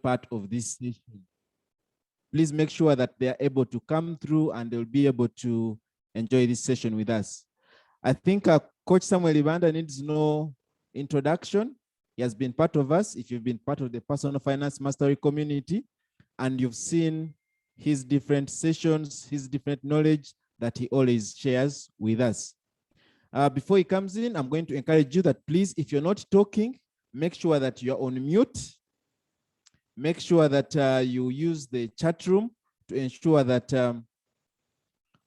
part of this session. Please make sure that they are able to come through and they'll be able to enjoy this session with us. I think Coach Samuel Ibanda needs no introduction. He has been part of us. If you've been part of the Personal Finance Mastery community and you've seen his different sessions, his different knowledge that he always shares with us. Before he comes in, I'm going to encourage you that please, if you're not talking, make sure that you're on mute. Make sure that you use the chat room to ensure that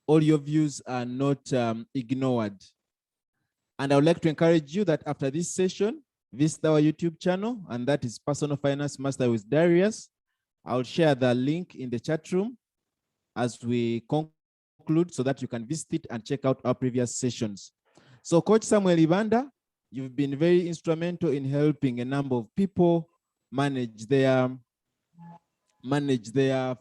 all your views are not ignored. And I would like to encourage you that after this session, visit our YouTube channel, and that is Personal Finance Master with Darius. I'll share the link in the chat room as we conclude so that you can visit it and check out our previous sessions. So Coach Samuel Ibanda, you've been very instrumental in helping a number of people manage their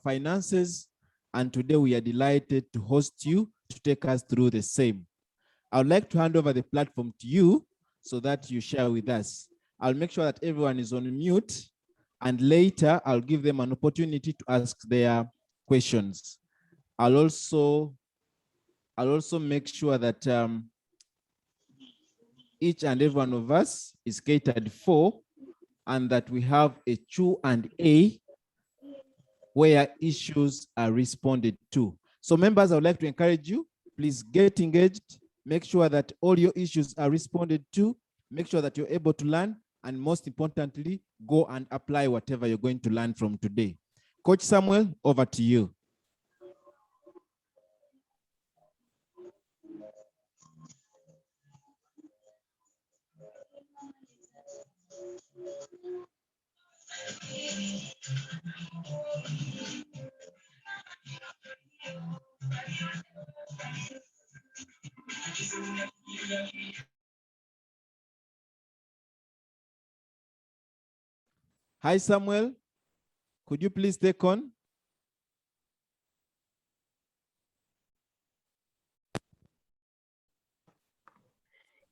finances. And today we are delighted to host you to take us through the same. I would like to hand over the platform to you so that you share with us. I'll make sure that everyone is on mute, and later I'll give them an opportunity to ask their questions. I'll also make sure that each and every one of us is catered for, and that we have a Q&A where issues are responded to. So members, I would like to encourage you, please get engaged, make sure that all your issues are responded to, make sure that you're able to learn, and most importantly, go and apply whatever you're going to learn from today. Coach Samuel, over to you. Hi, Samuel. Could you please take on?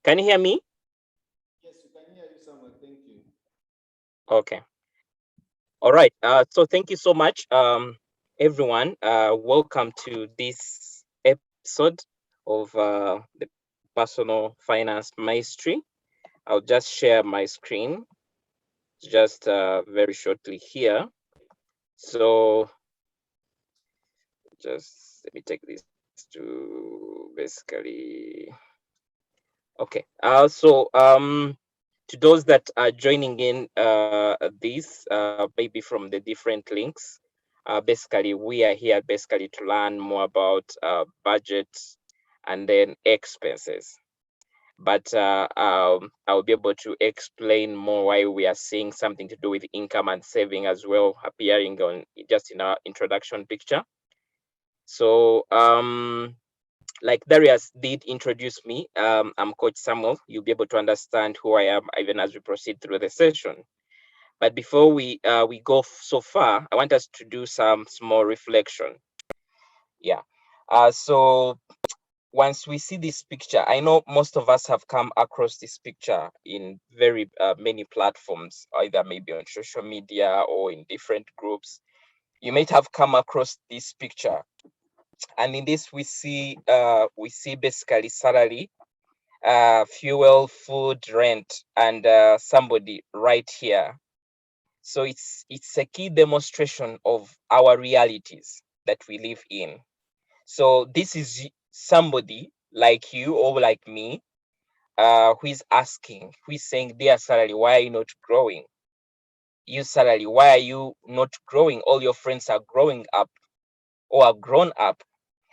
Can you hear me? Yes, you can hear you, Samuel. Thank you. Okay. All right. So thank you so much, everyone. Welcome to this episode of the Personal Finance Mastery. I'll just share my screen just very shortly here. So just let me take this to basically. Okay. So to those that are joining in this, maybe from the different links, basically we are here basically to learn more about budget and then expenses. But I'll be able to explain more why we are seeing something to do with income and saving as well, appearing on just in our introduction picture. So like Darius did introduce me, I'm Coach Samuel. You'll be able to understand who I am even as we proceed through the session. But before we go so far, I want us to do some small reflection. Yeah. So once we see this picture, I know most of us have come across this picture in very many platforms, either maybe on social media or in different groups. You might have come across this picture. And in this, we see basically salary, fuel, food, rent, and somebody right here. So it's a key demonstration of our realities that we live in. So this is somebody like you or like me, who is asking, who is saying, "Dear salary, why are you not growing? You salary, why are you not growing? All your friends are growing up or are grown up,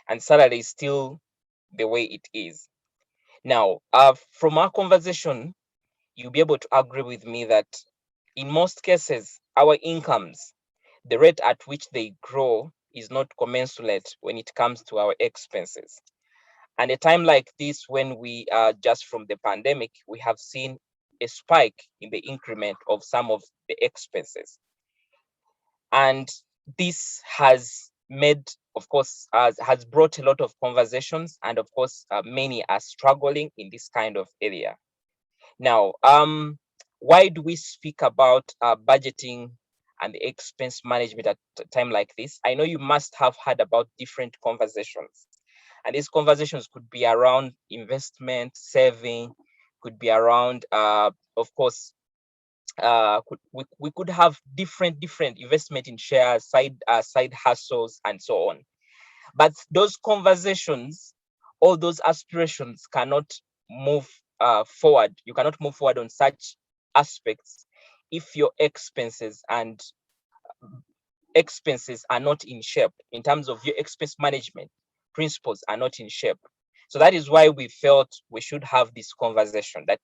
and salary is still the way it is." Now, from our conversation, you'll be able to agree with me that in most cases, our incomes, the rate at which they grow is not commensurate when it comes to our expenses. And a time like this, when we are just from the pandemic, we have seen a spike in the increment of some of the expenses. And this has made, of course, has brought a lot of conversations, and of course, many are struggling in this kind of area. Now, why do we speak about budgeting and the expense management at a time like this, I know you must have heard about different conversations. And these conversations could be around investment, saving, could be around, of course, we could have different investment in shares, side hustles, and so on. But those conversations, all those aspirations cannot move forward. You cannot move forward on such aspects if your expenses are not in shape. In terms of your expense management principles are not in shape. So that is why we felt we should have this conversation, that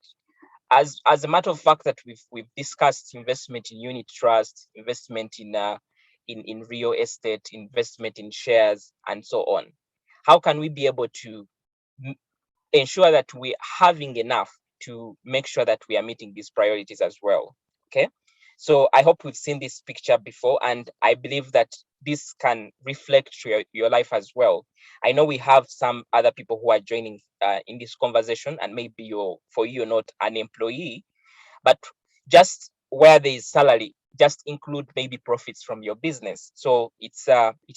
as a matter of fact that we've discussed investment in unit trust, investment in real estate, investment in shares, and so on. How can we be able to ensure that we're having enough to make sure that we are meeting these priorities as well? Okay. So I hope we've seen this picture before, and I believe that this can reflect to your life as well. I know we have some other people who are joining in this conversation, and maybe you're not an employee, but just where there is salary, just include maybe profits from your business. So it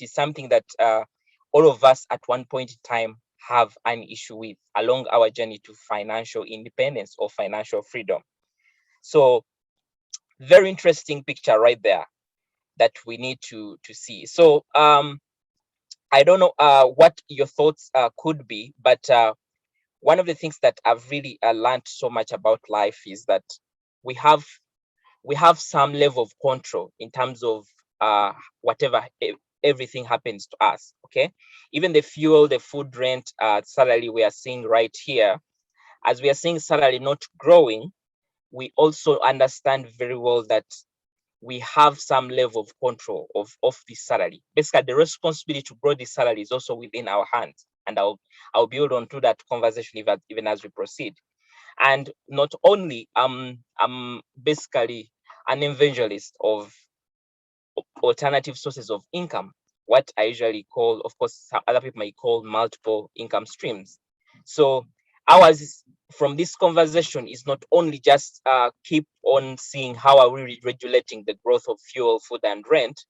is something that all of us at one point in time have an issue with along our journey to financial independence or financial freedom. So very interesting picture right there that we need to see. So I don't know what your thoughts could be, but one of the things that I've really learned so much about life is that we have we have some level of control in terms of whatever everything happens to us. Okay, even the fuel, the food, rent, salary we are seeing right here. As we are seeing salary not growing, we also understand very well that we have some level of control of this salary. Basically, the responsibility to grow this salary is also within our hands. And I'll build on to that conversation even as we proceed. And not only I'm basically an evangelist of alternative sources of income, what I usually call, of course, some other people may call multiple income streams. So ours from this conversation is not only just keep on seeing how are we regulating the growth of fuel, food, and rent,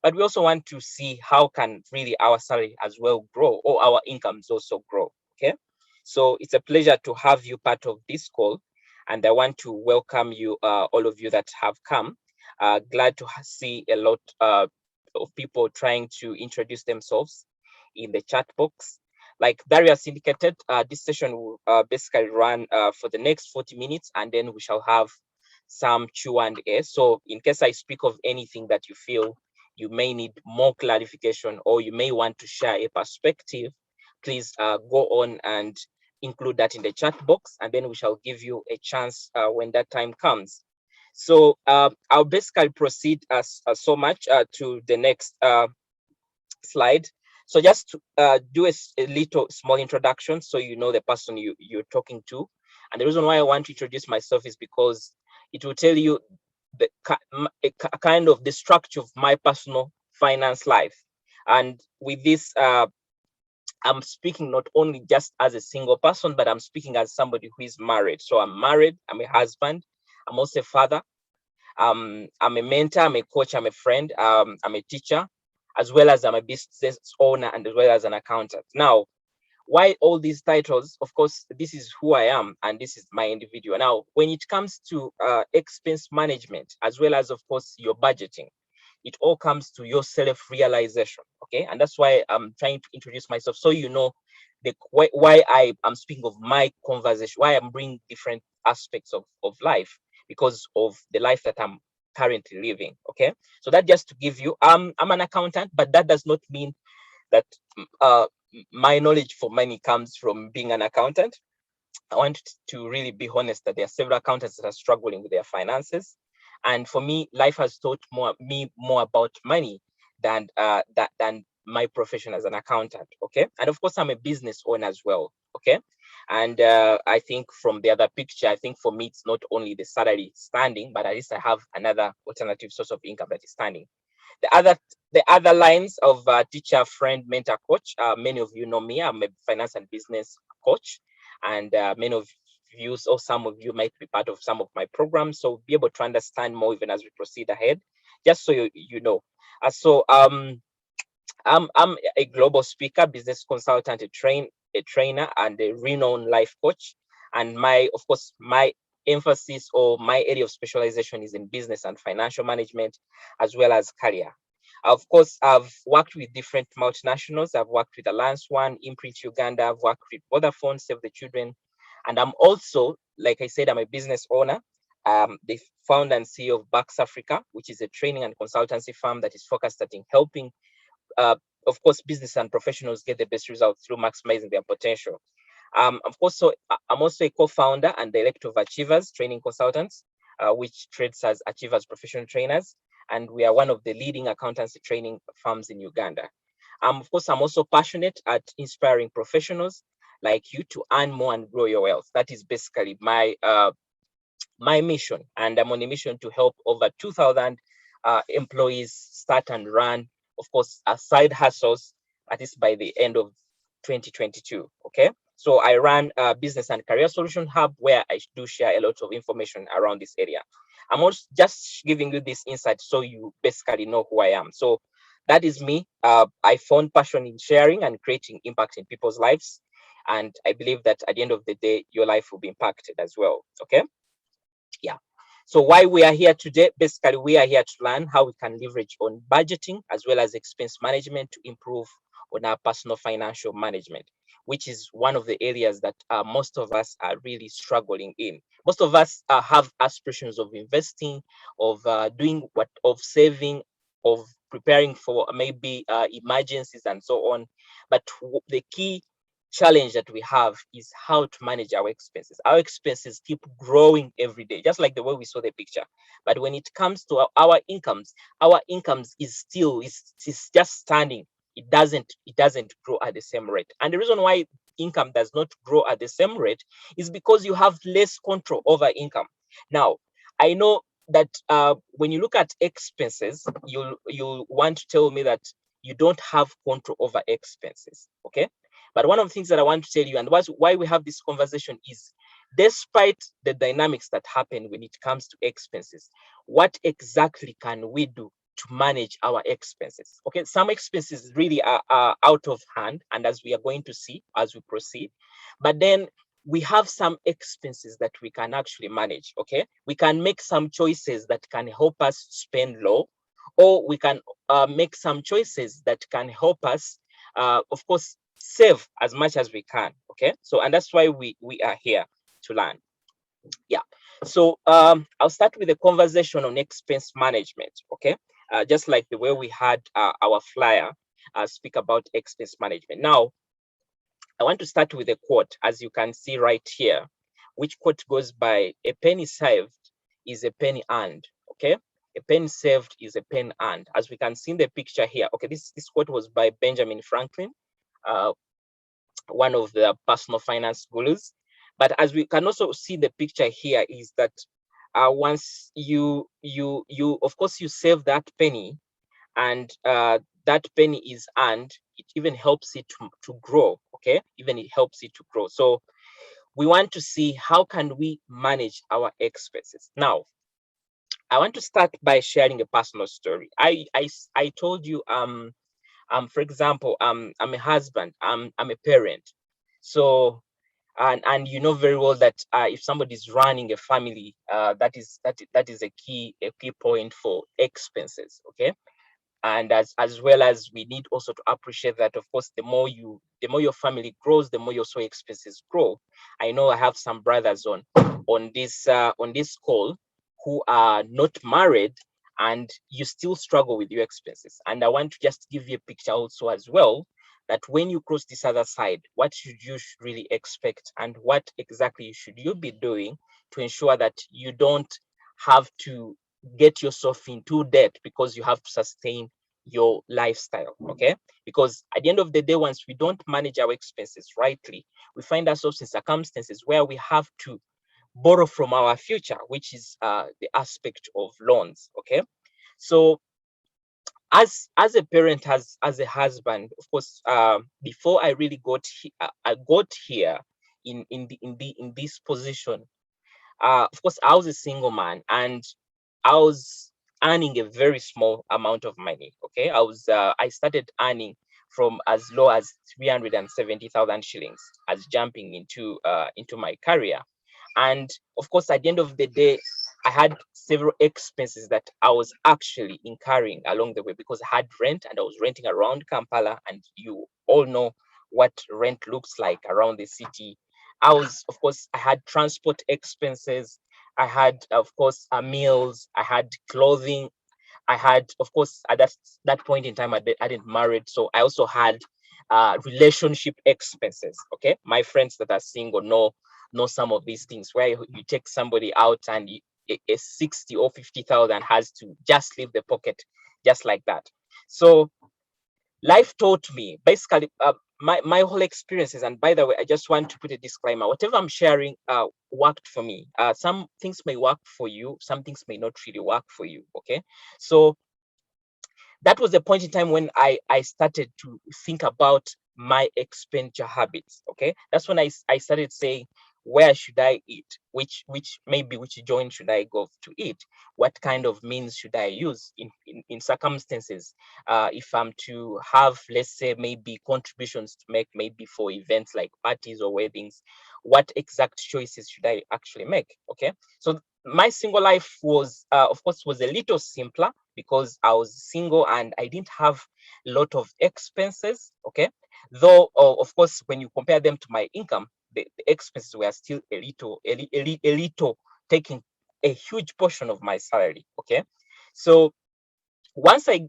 but we also want to see how can really our salary as well grow, or our incomes also grow. Okay, so it's a pleasure to have you part of this call, and I want to welcome you, all of you that have come. Glad to see a lot of people trying to introduce themselves in the chat box. Like Darius indicated, this session will basically run for the next 40 minutes, and then we shall have some Q&A. So in case I speak of anything that you feel you may need more clarification, or you may want to share a perspective, please go on and include that in the chat box, and then we shall give you a chance when that time comes. So I'll basically proceed as so much to the next slide. So just to do a little small introduction so you know the person you're talking to. And the reason why I want to introduce myself is because it will tell you the kind of the structure of my personal finance life. And with this, I'm speaking not only just as a single person, but I'm speaking as somebody who is married. So I'm married, I'm a husband, I'm also a father, I'm a mentor, I'm a coach, I'm a friend, I'm a teacher, as well as I'm a business owner, and as well as an accountant. Now, why all these titles? Of course, this is who I am, and this is my individual. Now, when it comes to expense management, as well as, of course, your budgeting, it all comes to your self-realization. Okay, and that's why I'm trying to introduce myself, so you know why I am speaking of my conversation, why I'm bringing different aspects of life, because of the life that I'm currently living. Okay, so that just to give you, I'm an accountant, but that does not mean that uh, my knowledge for money comes from being an accountant. I want to really be honest that there are several accountants that are struggling with their finances, and for me, life has taught me more about money than my profession as an accountant. Okay, and of course, I'm a business owner as well. Okay, and I think from the other picture, I think for me, it's not only the salary standing, but at least I have another alternative source of income that is standing. The other lines of teacher, friend, mentor, coach. Many of you know me. I'm a finance and business coach, and many of you, or some of you, might be part of some of my programs. So be able to understand more even as we proceed ahead. just so you know. I'm a global speaker, business consultant, a trainer, and a renowned life coach. And of course, my emphasis or my area of specialization is in business and financial management, as well as career. Of course, I've worked with different multinationals. I've worked with Alliance One, Imprint Uganda. I've worked with Vodafone, Save the Children, and I'm also, like I said, I'm a business owner. The founder and CEO of Bax Africa, which is a training and consultancy firm that is focused at helping uh, of course, business and professionals get the best results through maximizing their potential. Of course, I'm also a co-founder and director of Achievers Training Consultants, which trades as Achievers Professional Trainers, and we are one of the leading accountancy training firms in Uganda. Of course, I'm also passionate at inspiring professionals like you to earn more and grow your wealth. That is basically my mission, and I'm on a mission to help over 2,000 employees start and run, of course, side hustles, at least by the end of 2022. Okay, so I run a business and career solution hub where I do share a lot of information around this area. I'm also just giving you this insight so you basically know who I am. So that is me. I found passion in sharing and creating impact in people's lives. And I believe that at the end of the day, your life will be impacted as well. Okay. Yeah. So why we are here today, basically we are here to learn how we can leverage on budgeting as well as expense management to improve on our personal financial management, which is one of the areas that most of us are really struggling in. Most of us have aspirations of investing, of doing of saving, of preparing for maybe emergencies and so on. But the key challenge that we have is how to manage our expenses. Our expenses keep growing every day, just like the way we saw the picture. But when it comes to our incomes is still is just standing. It doesn't grow at the same rate. And the reason why income does not grow at the same rate is because you have less control over income. Now, I know that when you look at expenses, you'll want to tell me that you don't have control over expenses. Okay, but one of the things that I want to tell you, and why we have this conversation, is despite the dynamics that happen when it comes to expenses, what exactly can we do to manage our expenses? Okay, some expenses really are out of hand, and as we are going to see as we proceed, but then we have some expenses that we can actually manage. Okay, we can make some choices that can help us spend low, or we can make some choices that can help us, of course, save as much as we can. Okay, so and that's why we are here to learn. Yeah, so I'll start with a conversation on expense management. Okay, just like the way we had our flyer speak about expense management. Now I want to start with a quote, as you can see right here, which quote goes by, a penny saved is a penny earned. Okay, a penny saved is a penny earned, as we can see in the picture here. Okay, this quote was by Benjamin Franklin, uh, one of the personal finance gurus. But as we can also see the picture here, is that once you of course you save that penny, and that penny is earned, it even helps it to grow. Okay, even it helps it to grow. So we want to see how can we manage our expenses. Now I want to start by sharing a personal story. I told you, for example, I'm a husband, I'm a parent. So and you know very well that if somebody is running a family, that is a key point for expenses. Okay, and as well as we need also to appreciate that, of course, the more your family grows, the more your so expenses grow. I know I have some brothers on this call who are not married, and you still struggle with your expenses. And I want to just give you a picture also as well, that when you cross this other side, what should you really expect, and what exactly should you be doing to ensure that you don't have to get yourself into debt because you have to sustain your lifestyle. Okay, because at the end of the day, once we don't manage our expenses rightly, we find ourselves in circumstances where we have to borrow from our future, which is the aspect of loans. Okay, so as a parent, as a husband, of course, before I really I got here in this position, of course, I was a single man, and I was earning a very small amount of money. Okay, I started earning from as low as 370,000 shillings as jumping into my career. And of course, at the end of the day, I had several expenses that I was actually incurring along the way, because I had rent and I was renting around Kampala, and you all know what rent looks like around the city. Of course, I had transport expenses. I had, of course, meals. I had clothing. I had, of course, at that point in time, I didn't married, so I also had relationship expenses. Okay, my friends that are single know some of these things, where you take somebody out and a 60 or 50,000 has to just leave the pocket just like that. So life taught me basically, my whole experiences. And by the way, I just want to put a disclaimer: whatever I'm sharing worked for me. Some things may work for you, some things may not really work for you. Okay, so that was the point in time when I started to think about my expenditure habits. Okay, that's when I started saying, where should I eat? Which joint should I go to eat? What kind of means should I use in circumstances? If I'm to have, let's say, maybe contributions to make, maybe for events like parties or weddings, what exact choices should I actually make? Okay, so my single life was, of course, was a little simpler, because I was single and I didn't have a lot of expenses. Okay, though of course, when you compare them to my income, the expenses were still a little taking a huge portion of my salary. Okay, so once I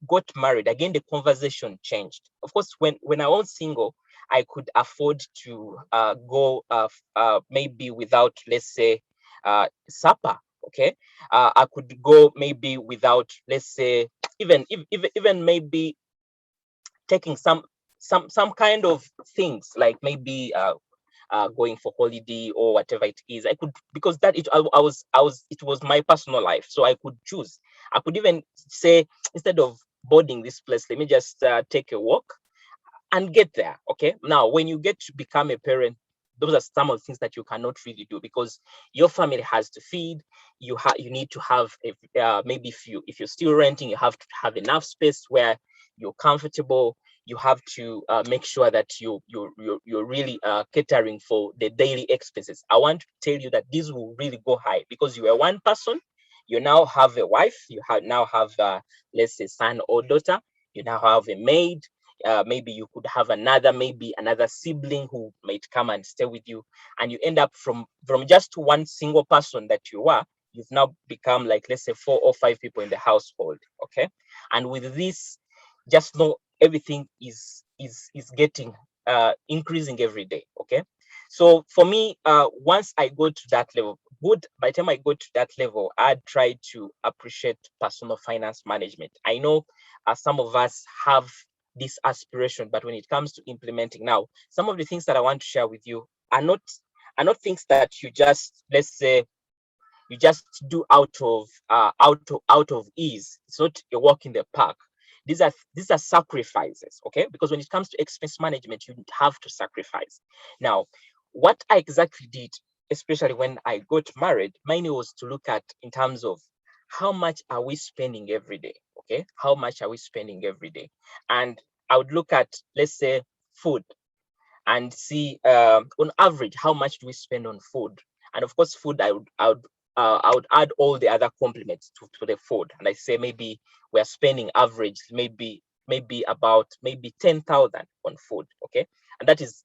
got married, again the conversation changed. Of course, when I was single, I could afford to go maybe without, let's say, supper. Okay, I could go maybe without, let's say, even maybe taking some kind of things, like maybe going for holiday or whatever it is. I could, because that I was it was my personal life, so I could choose. I could even say, instead of boarding this place, let me just take a walk and get there. Okay, now when you get to become a parent, those are some of the things that you cannot really do, because your family has to feed. You need to have maybe, if you're still renting, you have to have enough space where you're comfortable. You have to make sure that you're really catering for the daily expenses. I want to tell you that these will really go high, because you are one person. You now have a wife. Now have, let's say, son or daughter. You now have a maid. Maybe you could have maybe another sibling who might come and stay with you, and you end up from just one single person that you were, you've now become, like, let's say, 4 or 5 people in the household. Okay, and with this, just know everything is getting increasing every day. Okay, so for me, once I go to that level, good. By the time I go to that level, I try to appreciate personal finance management. I know some of us have this aspiration, but when it comes to implementing, now some of the things that I want to share with you are not things that you just, let's say, you just do out of ease. It's not a walk in the park. These are sacrifices. Okay, because when it comes to expense management, you have to sacrifice. Now, what I exactly did, especially when I got married, mine was to look at, in terms of, how much are we spending every day? Okay, how much are we spending every day? And I would look at, let's say, food, and see, on average, how much do we spend on food. And of course, food, I would add all the other complements to the food, and I say, maybe we're spending average, maybe about, maybe 10,000 on food. Okay, and that is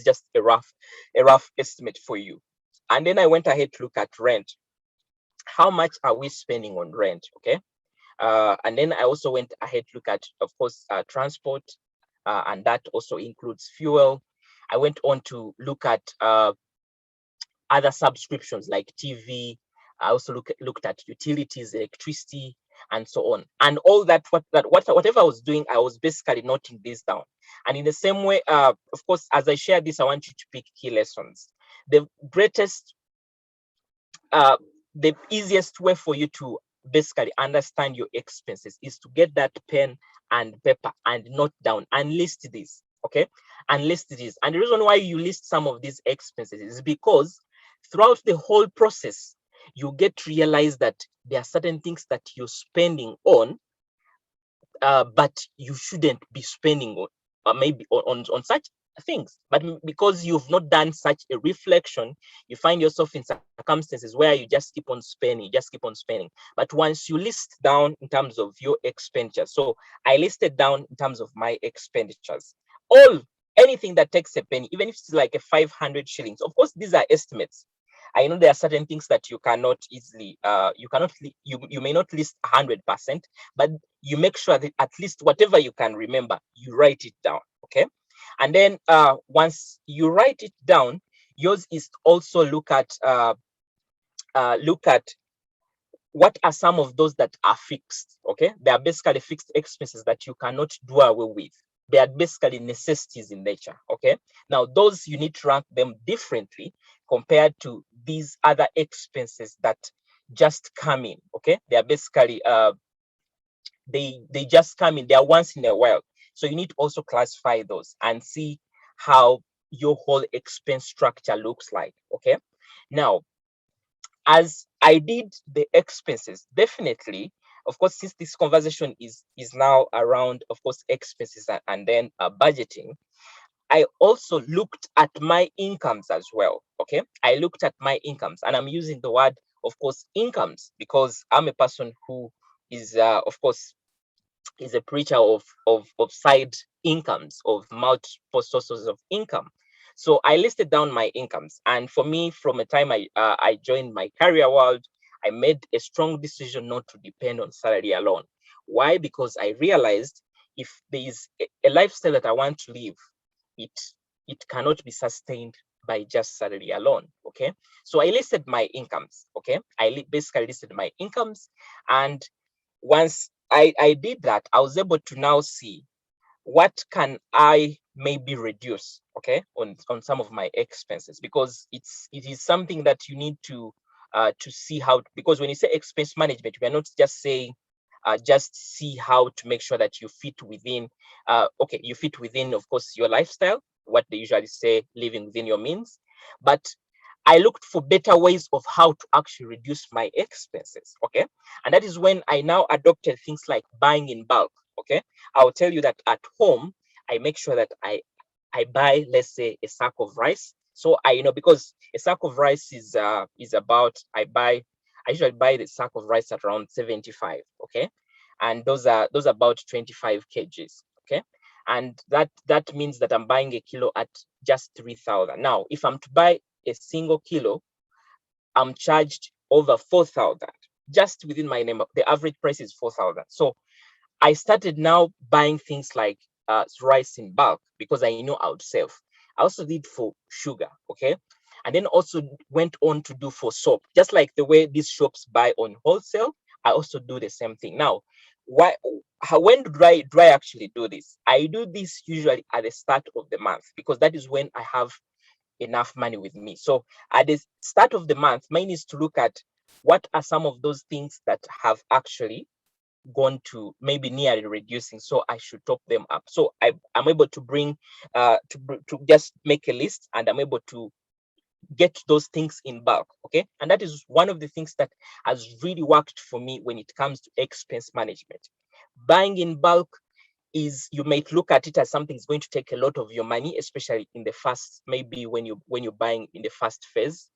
just a rough estimate for you. And then I went ahead to look at rent. How much are we spending on rent? Okay, and then I also went ahead to look at, of course, transport, and that also includes fuel. I went on to look at other subscriptions like TV. I also looked at utilities, electricity, and so on. And all that, whatever I was doing, I was basically noting this down. And in the same way, of course, as I share this, I want you to pick key lessons. The greatest the easiest way for you to basically understand your expenses is to get that pen and paper and note down and list this. Okay, and list this. And the reason why you list some of these expenses is because throughout the whole process, you get to realize that there are certain things that you're spending on, but you shouldn't be spending on, maybe on such things. But because you've not done such a reflection, you find yourself in circumstances where you just keep on spending, you just keep on spending. But once you list down in terms of your expenditure, so I listed down in terms of my expenditures, all anything that takes a penny, even if it's like a 500 shillings. Of course, these are estimates. I know there are certain things that you cannot easily, you may not list 100%, but you make sure that at least whatever you can remember, you write it down. Okay. And then once you write it down, yours is also look at what are some of those that are fixed. Okay, they are basically fixed expenses that you cannot do away with. They are basically necessities in nature. Okay, now those you need to rank them differently compared to these other expenses that just come in. Okay, they are basically they just come in, they are once in a while. So you need to also classify those and see how your whole expense structure looks like. Okay, now as I did the expenses, definitely, of course, since this conversation is now around, of course, expenses and then budgeting, I also looked at my incomes as well. Okay, I looked at my incomes, and I'm using the word, of course, incomes, because I'm a person who is, of course, is a preacher of side incomes, of multiple sources of income. So I listed down my incomes, and for me, from the time I joined my career world, I made a strong decision not to depend on salary alone. Why? Because I realized if there is a lifestyle that I want to live, it it cannot be sustained by just salary alone. Okay, so I listed my incomes. Okay, basically listed my incomes, and once I did that, I was able to now see what can I maybe reduce, okay, on some of my expenses, because it is something that you need to see how, because when you say expense management, we are not just saying just see how to make sure that you fit within okay, you fit within, of course, your lifestyle, what they usually say, living within your means, but I looked for better ways of how to actually reduce my expenses. Okay. And that is when I now adopted things like buying in bulk. Okay. I'll tell you that at home, I make sure that I buy, let's say, a sack of rice. So because a sack of rice is about, I usually buy the sack of rice at around 75. Okay. And those are about 25 kgs. Okay. And that means that I'm buying a kilo at just 3,000. Now, if I'm to buy a single kilo, I'm charged over 4,000 just within my name. The average price is 4,000. So I started now buying things like rice in bulk because I know I would save. I also did for sugar, okay? And then also went on to do for soap. Just like the way these shops buy on wholesale, I also do the same thing. Now, when do I actually do this? I do this usually at the start of the month because that is when I have enough money with me. So at the start of the month, mine is to look at what are some of those things that have actually gone to maybe nearly reducing, so I should top them up. So I'm able to bring to just make a list, and I'm able to get those things in bulk. Okay, and that is one of the things that has really worked for me when it comes to expense management. Buying in bulk is, you might look at it as something that's going to take a lot of your money, especially in the first, maybe when you're buying in the first phase.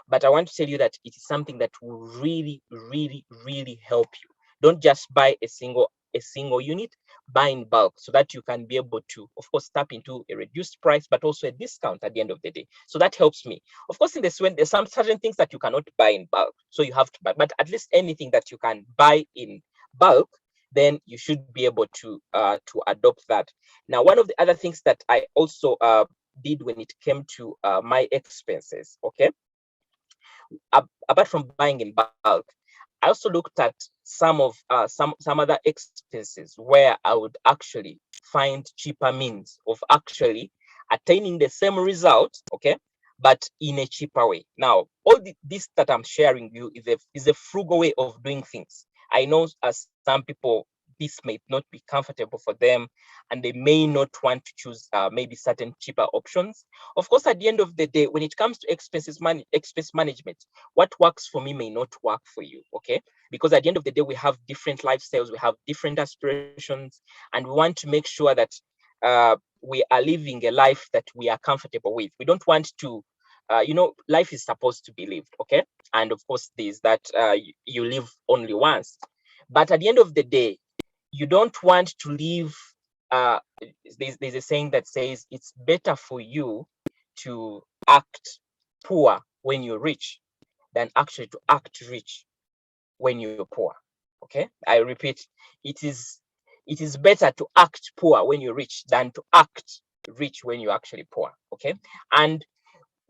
But I want to tell you that it is something that will really, really, really help you. Don't just buy a single unit, buy in bulk so that you can be able to, of course, tap into a reduced price, but also a discount at the end of the day. So that helps me. Of course, in this one, there's some certain things that you cannot buy in bulk, so you have to buy, but at least anything that you can buy in bulk, then you should be able to adopt that. Now, one of the other things that I also did when it came to my expenses, okay, apart from buying in bulk, I also looked at some other expenses where I would actually find cheaper means of actually attaining the same result, okay, but in a cheaper way. Now, this that I'm sharing with you is a frugal way of doing things. I know some people this may not be comfortable for them, and they may not want to choose maybe certain cheaper options. Of course, at the end of the day, when it comes to expense management, what works for me may not work for you, okay? Because at the end of the day, we have different lifestyles, we have different aspirations, and we want to make sure that we are living a life that we are comfortable with. We don't want to, life is supposed to be lived, okay? And of course, there's that you live only once. But at the end of the day, you don't want to live. There's a saying that says it's better for you to act poor when you're rich than actually to act rich when you're poor. Okay, I repeat, it is it is better to act poor when you're rich than to act rich when you're actually poor. Okay, and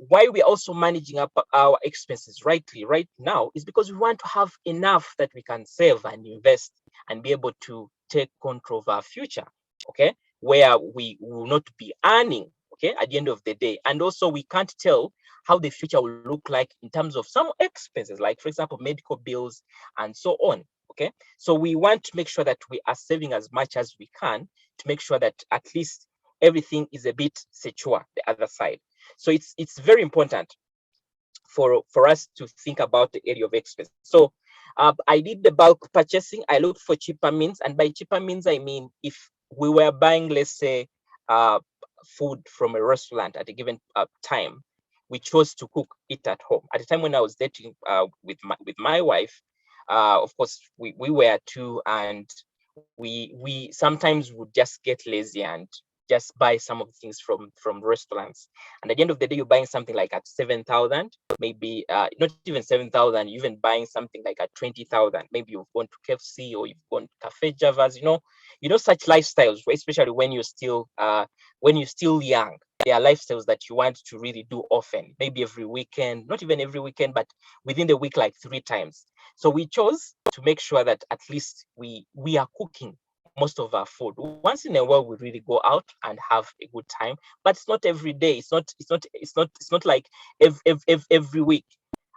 why we're also managing up our expenses rightly right now is because we want to have enough that we can save and invest and be able to take control of our future, okay, where we will not be earning, okay, at the end of the day. And also we can't tell how the future will look like in terms of some expenses, like for example medical bills and so on. Okay, so we want to make sure that we are saving as much as we can to make sure that at least everything is a bit secure the other side. So it's very important for us to think about the area of expense. So I did the bulk purchasing. I looked for cheaper means, and by cheaper means I mean if we were buying, let's say, uh, food from a restaurant at a given time, we chose to cook it at home. At the time when I was dating with my wife, of course we were two, and we sometimes would just get lazy and just buy some of the things from restaurants. And at the end of the day, you're buying something like at 7,000, maybe not even 7,000. You're even buying something like at 20,000. Maybe you've gone to KFC or you've gone to Cafe Javas. Such lifestyles, especially when you're still young. There are lifestyles that you want to really do often, maybe every weekend, not even every weekend, but within the week, like 3 times. So we chose to make sure that at least we are cooking most of our food. Once in a while, we really go out and have a good time, but it's not every day. It's not like every week.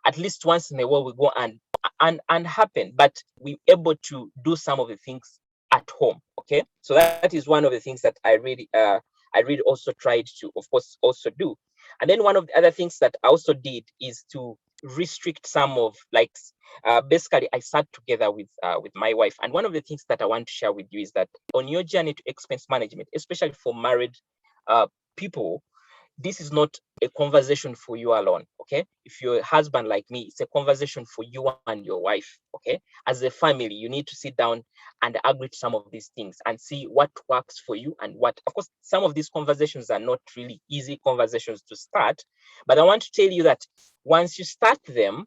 At least once in a while, we go and happen, but we're able to do some of the things at home. Okay, so that is one of the things that I really also tried to, of course, also do. And then one of the other things that I also did is to restrict some of, like, basically I sat together with my wife, and one of the things that I want to share with you is that on your journey to expense management, especially for married uh, people, this is not a conversation for you alone. Okay, if you're a husband like me, it's a conversation for you and your wife. Okay, as a family, you need to sit down and agree to some of these things and see what works for you and what, of course, some of these conversations are not really easy conversations to start, but I want to tell you that once you start them,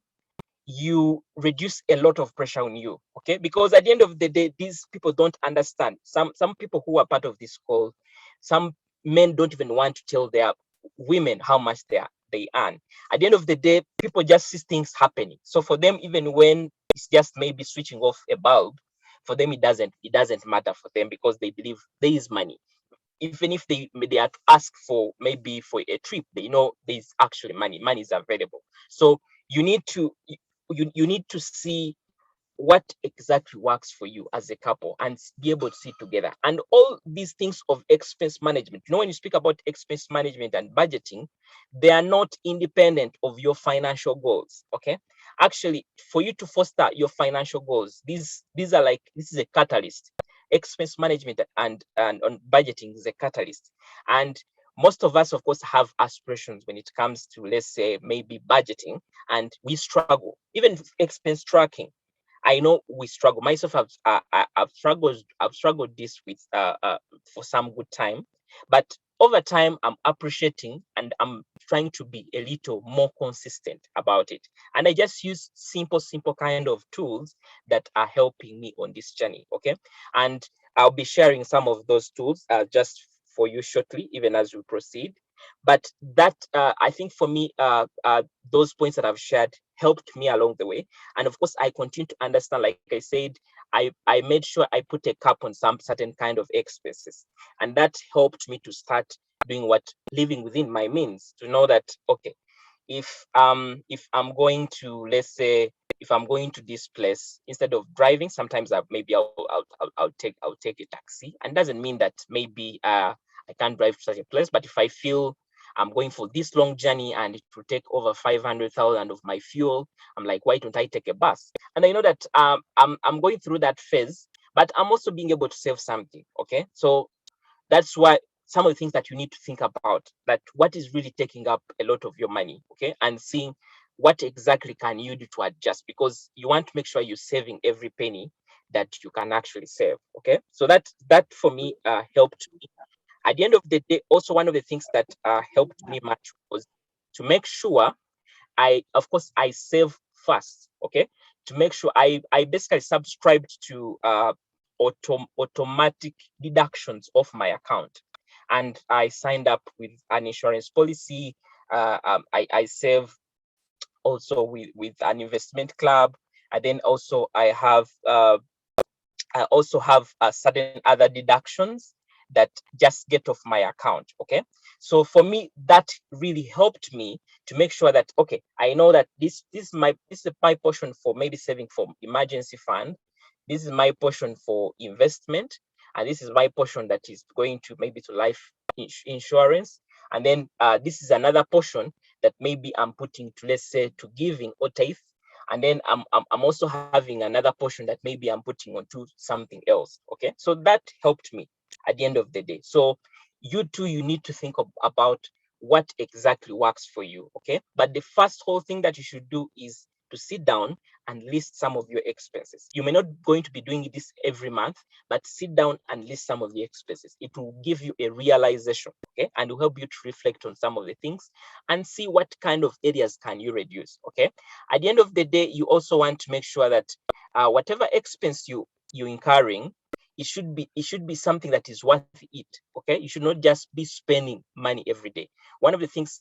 you reduce a lot of pressure on you. Okay, because at the end of the day, these people don't understand. Some people who are part of this call, some men don't even want to tell their women how much they earn. At the end of the day, people just see things happening. So for them, even when it's just maybe switching off a bulb, for them it doesn't matter for them, because they believe there is money. Even if they are to ask for maybe for a trip, they know there's actually money is available. So you need to you need to see what exactly works for you as a couple and be able to sit together. And all these things of expense management, when you speak about expense management and budgeting, they are not independent of your financial goals. Okay, actually, for you to foster your financial goals, these are like, this is a catalyst. Expense management and on budgeting is a catalyst. And most of us, of course, have aspirations when it comes to, let's say, maybe budgeting, and we struggle. Even expense tracking, I know we struggle. Myself, I've struggled this with for some good time, but over time, I'm appreciating and I'm trying to be a little more consistent about it. And I just use simple kind of tools that are helping me on this journey. Okay, and I'll be sharing some of those tools just for you shortly, even as we proceed. But that I think for me, those points that I've shared helped me along the way. And of course, I continue to understand, like I said, I made sure I put a cap on some certain kind of expenses. And that helped me to start doing what, living within my means, to know that, okay, if I'm going to, let's say, if I'm going to this place, instead of driving, sometimes maybe I'll take a taxi. And doesn't mean that maybe I can't drive to such a place, but if I feel I'm going for this long journey and it will take over 500,000 of my fuel, I'm like, why don't I take a bus? And I know that I'm going through that phase, but I'm also being able to save something. Okay, so that's why some of the things that you need to think about, that what is really taking up a lot of your money, okay, and seeing what exactly can you do to adjust, because you want to make sure you're saving every penny that you can actually save. Okay, so that for me helped me at the end of the day. Also, one of the things that helped me much was to make sure of course, I save first, okay, to make sure I basically subscribed to automatic deductions of my account, and I signed up with an insurance policy. I save also with an investment club, and then also I also have certain other deductions that just get off my account. Okay, so for me, that really helped me to make sure that, okay, I know that this is my portion for maybe saving for emergency fund. This is my portion for investment, and this is my portion that is going to maybe to life insurance. And then this is another portion that maybe I'm putting to, let's say, to giving or tithe. And then I'm also having another portion that maybe I'm putting onto something else. Okay, so that helped me at the end of the day. So you too, you need to think about what exactly works for you. Okay, but the first whole thing that you should do is to sit down and list some of your expenses. You may not going to be doing this every month, but sit down and list some of the expenses. It will give you a realization, okay, and will help you to reflect on some of the things and see what kind of areas can you reduce. Okay, at the end of the day, you also want to make sure that whatever expense you incurring, it should be something that is worth it. Okay, you should not just be spending money every day. One of the things,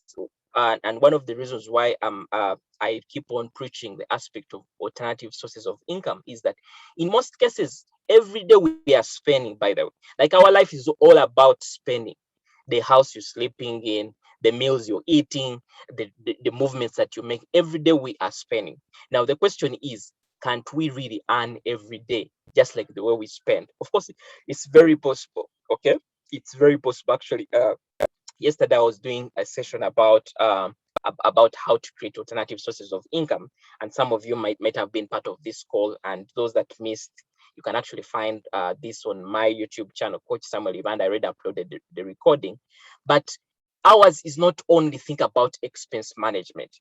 and one of the reasons why I keep on preaching the aspect of alternative sources of income is that in most cases, every day we are spending. By the way, like our life is all about spending. The house you're sleeping in, the meals you're eating, the movements that you make every day, we are spending. Now the question is, can't we really earn every day just like the way we spend? Of course, it's very possible. Okay, it's very possible actually. Yesterday I was doing a session about how to create alternative sources of income, and some of you might have been part of this call, and those that missed, you can actually find this on my YouTube channel, Coach Samuel Ibanda. I already uploaded the recording. But ours is not only think about expense management.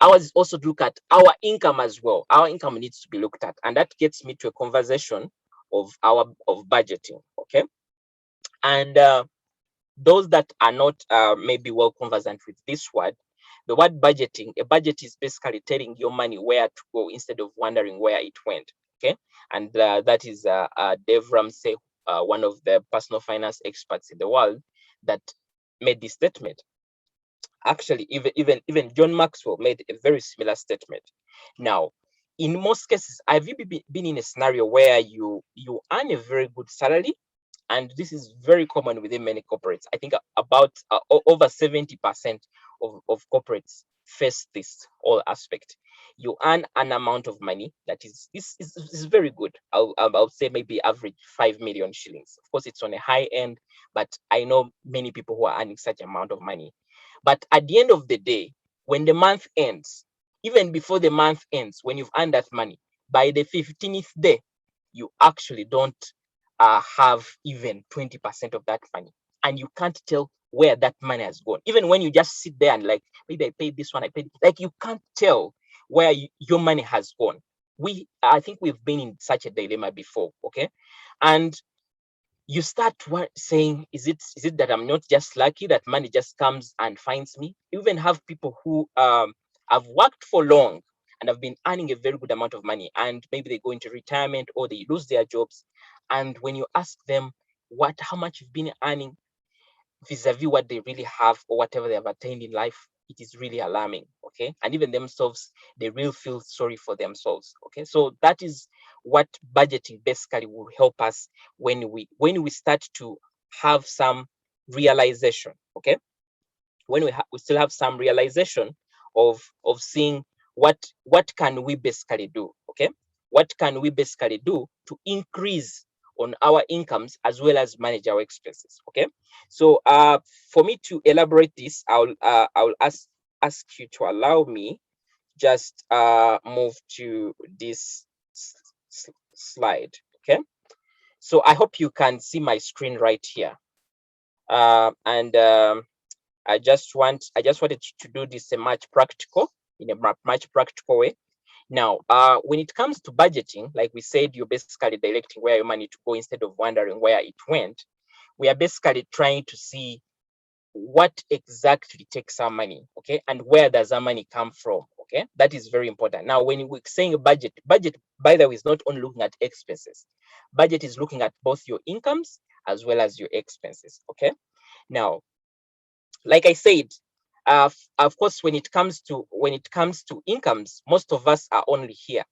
Ours is also to look at our income as well. Our income needs to be looked at, and that gets me to a conversation of budgeting. Okay, and those that are not maybe well conversant with this word, the word budgeting, a budget is basically telling your money where to go instead of wondering where it went. Okay, and that is Dave Ramsey, one of the personal finance experts in the world, that made this statement. Actually, even John Maxwell made a very similar statement. Now, in most cases, have you been in a scenario where you earn a very good salary, and this is very common within many corporates? I think about over 70% of corporates face this whole aspect. You earn an amount of money that is very good. I'll say maybe average 5 million shillings. Of course, it's on a high end, but I know many people who are earning such amount of money. But at the end of the day, when the month ends, even before the month ends, when you've earned that money, by the 15th day, you actually don't have even 20% of that money. And you can't tell where that money has gone. Even when you just sit there and like, maybe I paid this one, I paid, like, you can't tell where your money has gone. I think we've been in such a dilemma before, okay? And you start saying, is it that I'm not just lucky that money just comes and finds me? You even have people who have worked for long and have been earning a very good amount of money, and maybe they go into retirement or they lose their jobs. And when you ask them how much you've been earning vis-a-vis what they really have or whatever they have attained in life, it is really alarming. Okay, and even themselves, they really feel sorry for themselves. Okay, so that is what budgeting basically will help us when we start to have some realization. Okay, when we still have some realization of seeing what can we basically do. Okay, what can we basically do to increase on our incomes as well as manage our expenses. Okay, so for me to elaborate this, I'll ask you to allow me just move to this slide. Okay, so I hope you can see my screen right here. And I just wanted to do this in a much practical way. Now, when it comes to budgeting, like we said, you're basically directing where your money to go instead of wondering where it went. We are basically trying to see what exactly takes our money, okay, and where does our money come from. Okay, that is very important. Now, when we're saying budget, by the way, is not only looking at expenses. Budget is looking at both your incomes as well as your expenses. Okay, now, like I said, of course, when it comes to incomes, most of us are only here.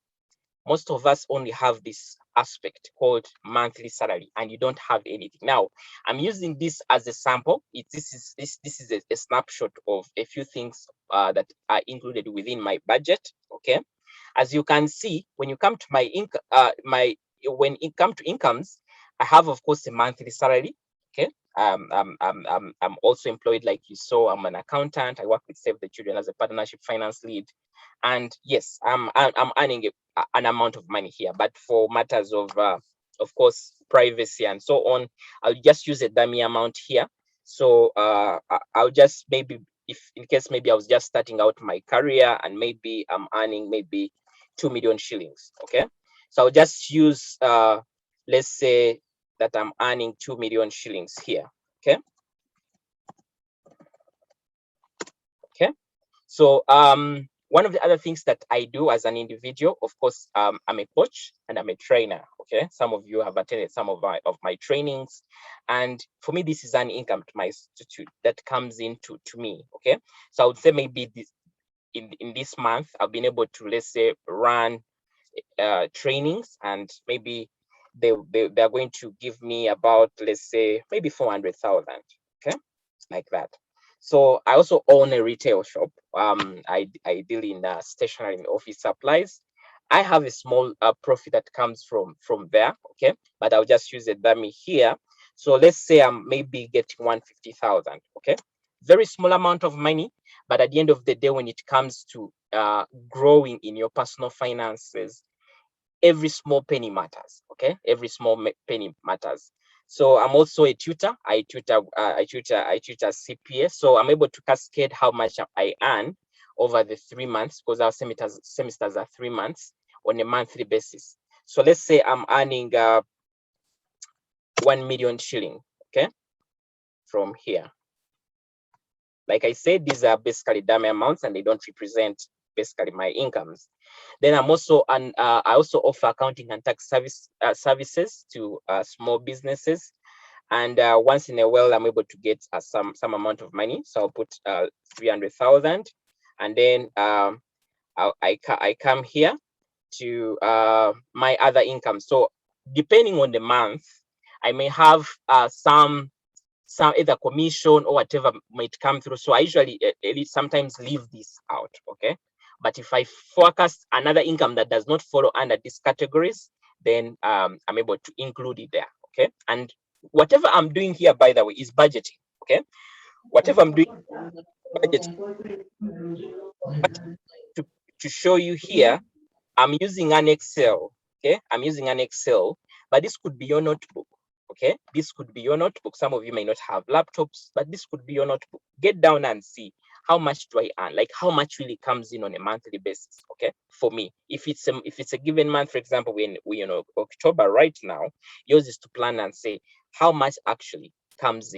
Most of us only have this aspect called monthly salary, and you don't have anything. Now, I'm using this as a sample. This is a snapshot of a few things that are included within my budget. Okay, as you can see, when you come to my income, when it comes to incomes, I have, of course, a monthly salary. Okay, I'm also employed, like you saw. I'm an accountant. I work with Save the Children as a partnership finance lead, and yes, I'm earning an amount of money here. But for matters of course, privacy and so on, I'll just use a dummy amount here. So I'll just, maybe, if in case maybe I was just starting out my career and maybe I'm earning maybe 2 million shillings. Okay, so I'll just use let's say that I'm earning 2 million shillings here. Okay. Okay. So one of the other things that I do as an individual, of course, I'm a coach and I'm a trainer. Okay, some of you have attended some of my trainings, and for me, this is an income to my institute that comes into to me. Okay, so I would say maybe this in this month I've been able to, let's say, run trainings, and maybe they're going to give me about, let's say, maybe 400,000. Okay, like that. So I also own a retail shop. I deal in stationery and office supplies. I have a small profit that comes from there. Okay, but I'll just use a dummy here. So let's say I'm maybe getting 150,000. Okay, very small amount of money, but at the end of the day, when it comes to growing in your personal finances, every small penny matters. Okay, every small penny matters. So I'm also a tutor. I tutor CPA. So I'm able to cascade how much I earn over the 3 months, because our semesters are 3 months, on a monthly basis. So let's say I'm earning 1 million shilling. Okay, from here. Like I said, these are basically dummy amounts, and they don't represent basically my incomes. Then I'm also I also offer accounting and tax services to small businesses, and once in a while I'm able to get some amount of money. So I'll put 300,000, and then I come here to my other income. So depending on the month, I may have some either commission or whatever might come through. So I usually sometimes leave this out. Okay, but if I forecast another income that does not follow under these categories, then I'm able to include it there. Okay, and whatever I'm doing here, by the way, is budgeting. Okay, whatever I'm doing budgeting, but to show you here, I'm using an Excel. Okay, I'm using an Excel, but this could be your notebook. Okay, this could be your notebook. Some of you may not have laptops, but this could be your notebook. Get down and see, how much do I earn? Like, how much really comes in on a monthly basis? Okay, for me, if it's a given month, for example, we October right now, yours is to plan and say how much actually comes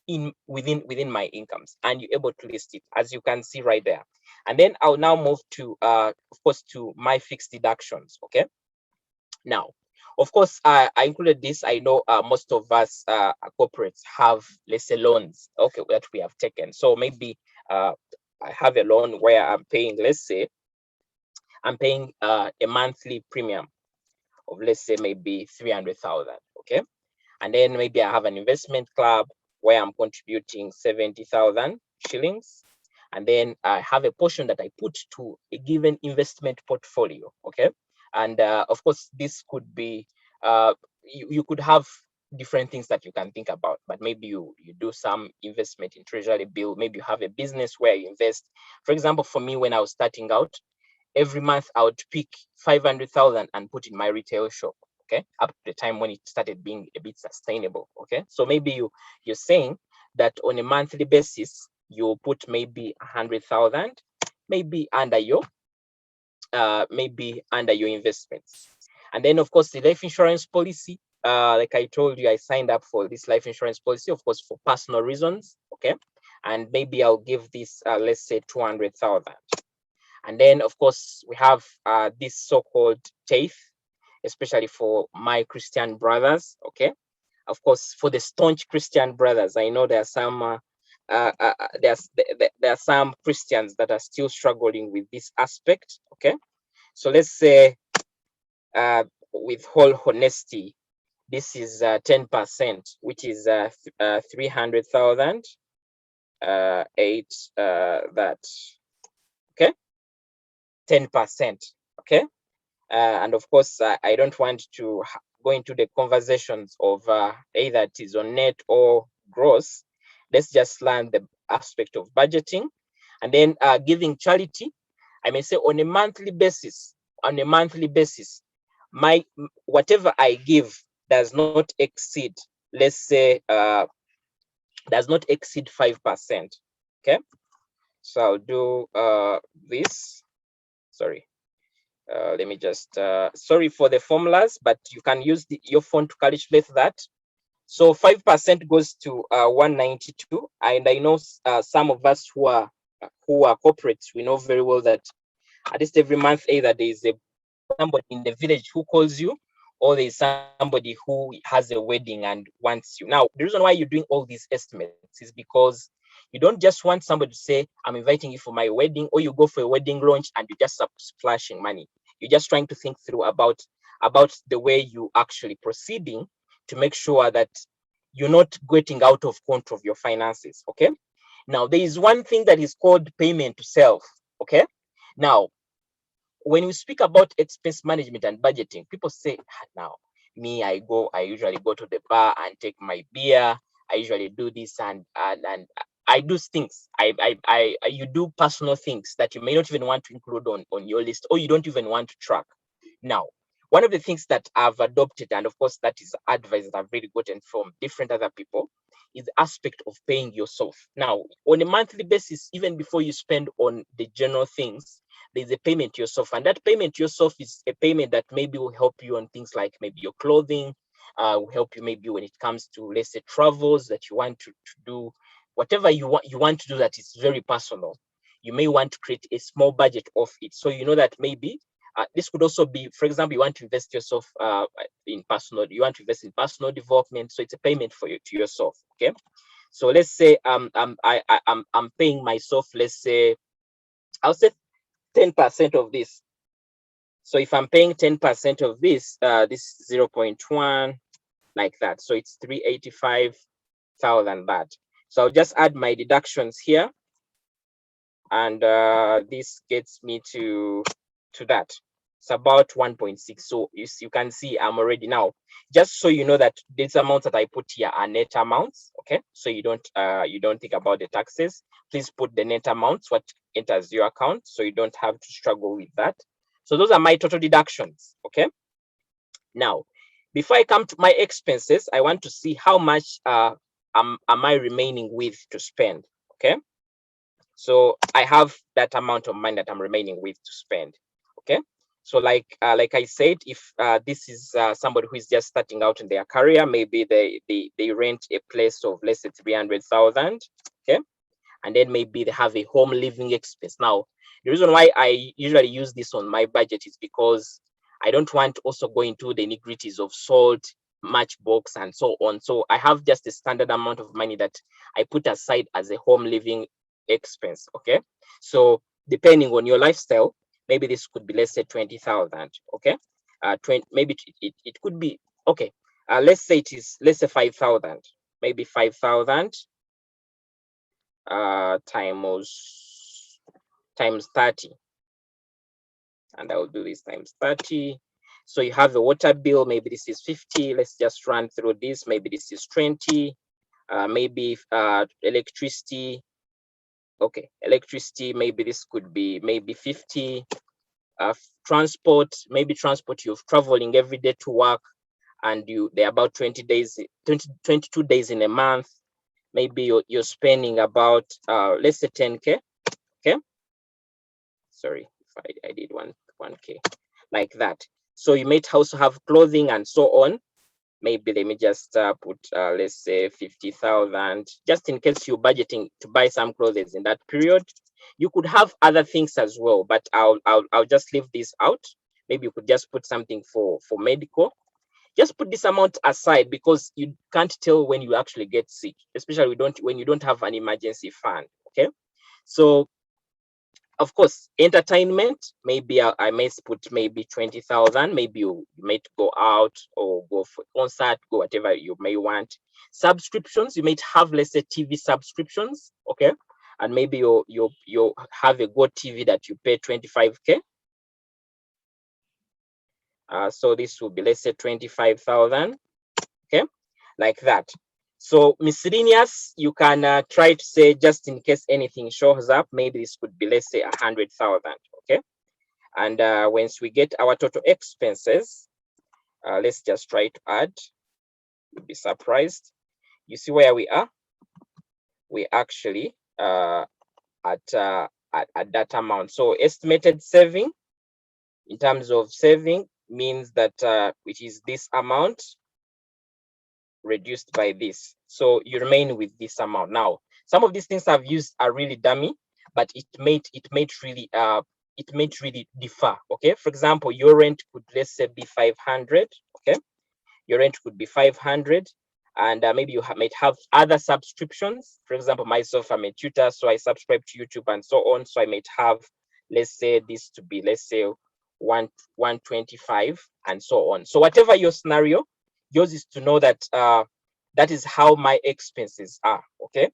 in within my incomes, and you're able to list it, as you can see right there. And then I'll now move to of course, to my fixed deductions. Okay, now, of course, I included this. I know most of us corporates have, let's say, loans, okay, that we have taken. So maybe I have a loan where I'm paying, let's say, I'm paying a monthly premium of, let's say, maybe 300,000. Okay, and then maybe I have an investment club where I'm contributing 70,000 shillings. and then I have a portion that I put to a given investment portfolio. Okay, and of course this could be you could have different things that you can think about, but maybe you do some investment in treasury bill. Maybe you have a business where you invest. For example, for me, when I was starting out, every month I would pick 500,000 and put in my retail shop. Okay, up to the time when it started being a bit sustainable. Okay, so maybe you're saying that on a monthly basis you put maybe 100,000, maybe under your investments. And then of course the life insurance policy, like I told you, I signed up for this life insurance policy, of course, for personal reasons. Okay, and maybe I'll give this let's say 200,000. And then of course we have this so-called TAFE, especially for my Christian brothers. Okay, of course, for the staunch Christian brothers, I know there are some there are some Christians that are still struggling with this aspect. Okay, so let's say with whole honesty, this is 10%, which is 300,000. Eight that. Okay, 10%. Okay, and of course I don't want to go into the conversations of either it is on net or gross. Let's just learn the aspect of budgeting, and then giving charity. I may say on a monthly basis, my whatever I give does not exceed, let's say does not exceed 5%. Okay, so I'll do this. Sorry, let me just sorry for the formulas, but you can use your phone to calculate that. So 5% goes to 192, and I know some of us who are corporates, we know very well that at least every month either there is somebody in the village who calls you, or there is somebody who has a wedding and wants you. Now, the reason why you're doing all these estimates is because you don't just want somebody to say, I'm inviting you for my wedding, or you go for a wedding launch and you just start splashing money. You're just trying to think through about the way you actually proceeding to make sure that you're not getting out of control of your finances. Okay. Now, there is one thing that is called payment to self. Okay. Now, when we speak about expense management and budgeting, people say, now, me, I usually go to the bar and take my beer. I usually do this and I do things. You do personal things that you may not even want to include on your list, or you don't even want to track. Now, one of the things that I've adopted, and of course that is advice that I've really gotten from different other people, is the aspect of paying yourself. Now, on a monthly basis, even before you spend on the general things, there's a payment to yourself, and that payment to yourself is a payment that maybe will help you on things like maybe your clothing, will help you maybe when it comes to, let's say, travels that you want to do, whatever you want to do that is very personal. You may want to create a small budget of it, so you know that maybe this could also be, for example, you want to invest yourself you want to invest in personal development, so it's a payment for you to yourself. Okay, so let's say I'm paying myself, let's say I'll say 10% of this. So if I'm paying 10% of this, this 0.1, like that, so it's 385,000 baht. So I'll just add my deductions here, and this gets me to that. It's about 1.6. So you can see I'm already now, just so you know that these amounts that I put here are net amounts. Okay, so you don't think about the taxes. Please put the net amounts, what enters your account, so you don't have to struggle with that. So those are my total deductions. Okay, now before I come to my expenses, I want to see how much am I remaining with to spend. Okay, so I have that amount of money that I'm remaining with to spend. Okay, so like I said, if this is somebody who is just starting out in their career, maybe they rent a place of, let's say, 300,000. Okay, and then maybe they have a home living expense. Now, the reason why I usually use this on my budget is because I don't want to also go into the nitty-gritties of salt, matchbox, and so on. So I have just a standard amount of money that I put aside as a home living expense. Okay, so depending on your lifestyle, maybe this could be, let's say, 20,000. Okay, 20, maybe it could be, okay, let's say 5,000, maybe 5,000 times times 30. And I will do this times 30. So you have a water bill, maybe this is 50. Let's just run through this. Maybe this is 20. Maybe electricity. Okay, electricity, maybe this could be maybe 50. Transport, maybe transport, you're traveling every day to work, and they're about 20 days, 22 days in a month. Maybe you're spending about let's say 10K. Okay, sorry if I did 1K like that. So you might also have clothing and so on. Maybe let me just put let's say 50,000, just in case you're budgeting to buy some clothes in that period. You could have other things as well, but I'll just leave this out. Maybe you could just put something for medical. Just put this amount aside, because you can't tell when you actually get sick, especially when you don't have an emergency fund. Okay, so of course, entertainment, maybe I may put maybe 20,000. Maybe you might go out or go for concert, go whatever you may want. Subscriptions, you might have, let's say, TV subscriptions. Okay, and maybe you have a Go TV that you pay 25K. So this will be, let's say, 25,000. Okay, like that. So miscellaneous, you can try to say, just in case anything shows up, maybe this could be, let's say, 100,000. Okay, and once we get our total expenses, let's just try to add. You'll be surprised. You see where we are? We actually at that amount. So estimated saving, in terms of saving, means that which is this amount reduced by this. So you remain with this amount. Now, some of these things I've used are really dummy, but it may really differ. Okay, for example, your rent could, let's say, be 500. Okay, your rent could be 500, and maybe you might have other subscriptions. For example, myself, I'm a tutor, so I subscribe to YouTube and so on. So I might have, let's say, this to be, let's say, 125 and so on. So whatever your scenario, yours is to know that that is how my expenses are. Okay,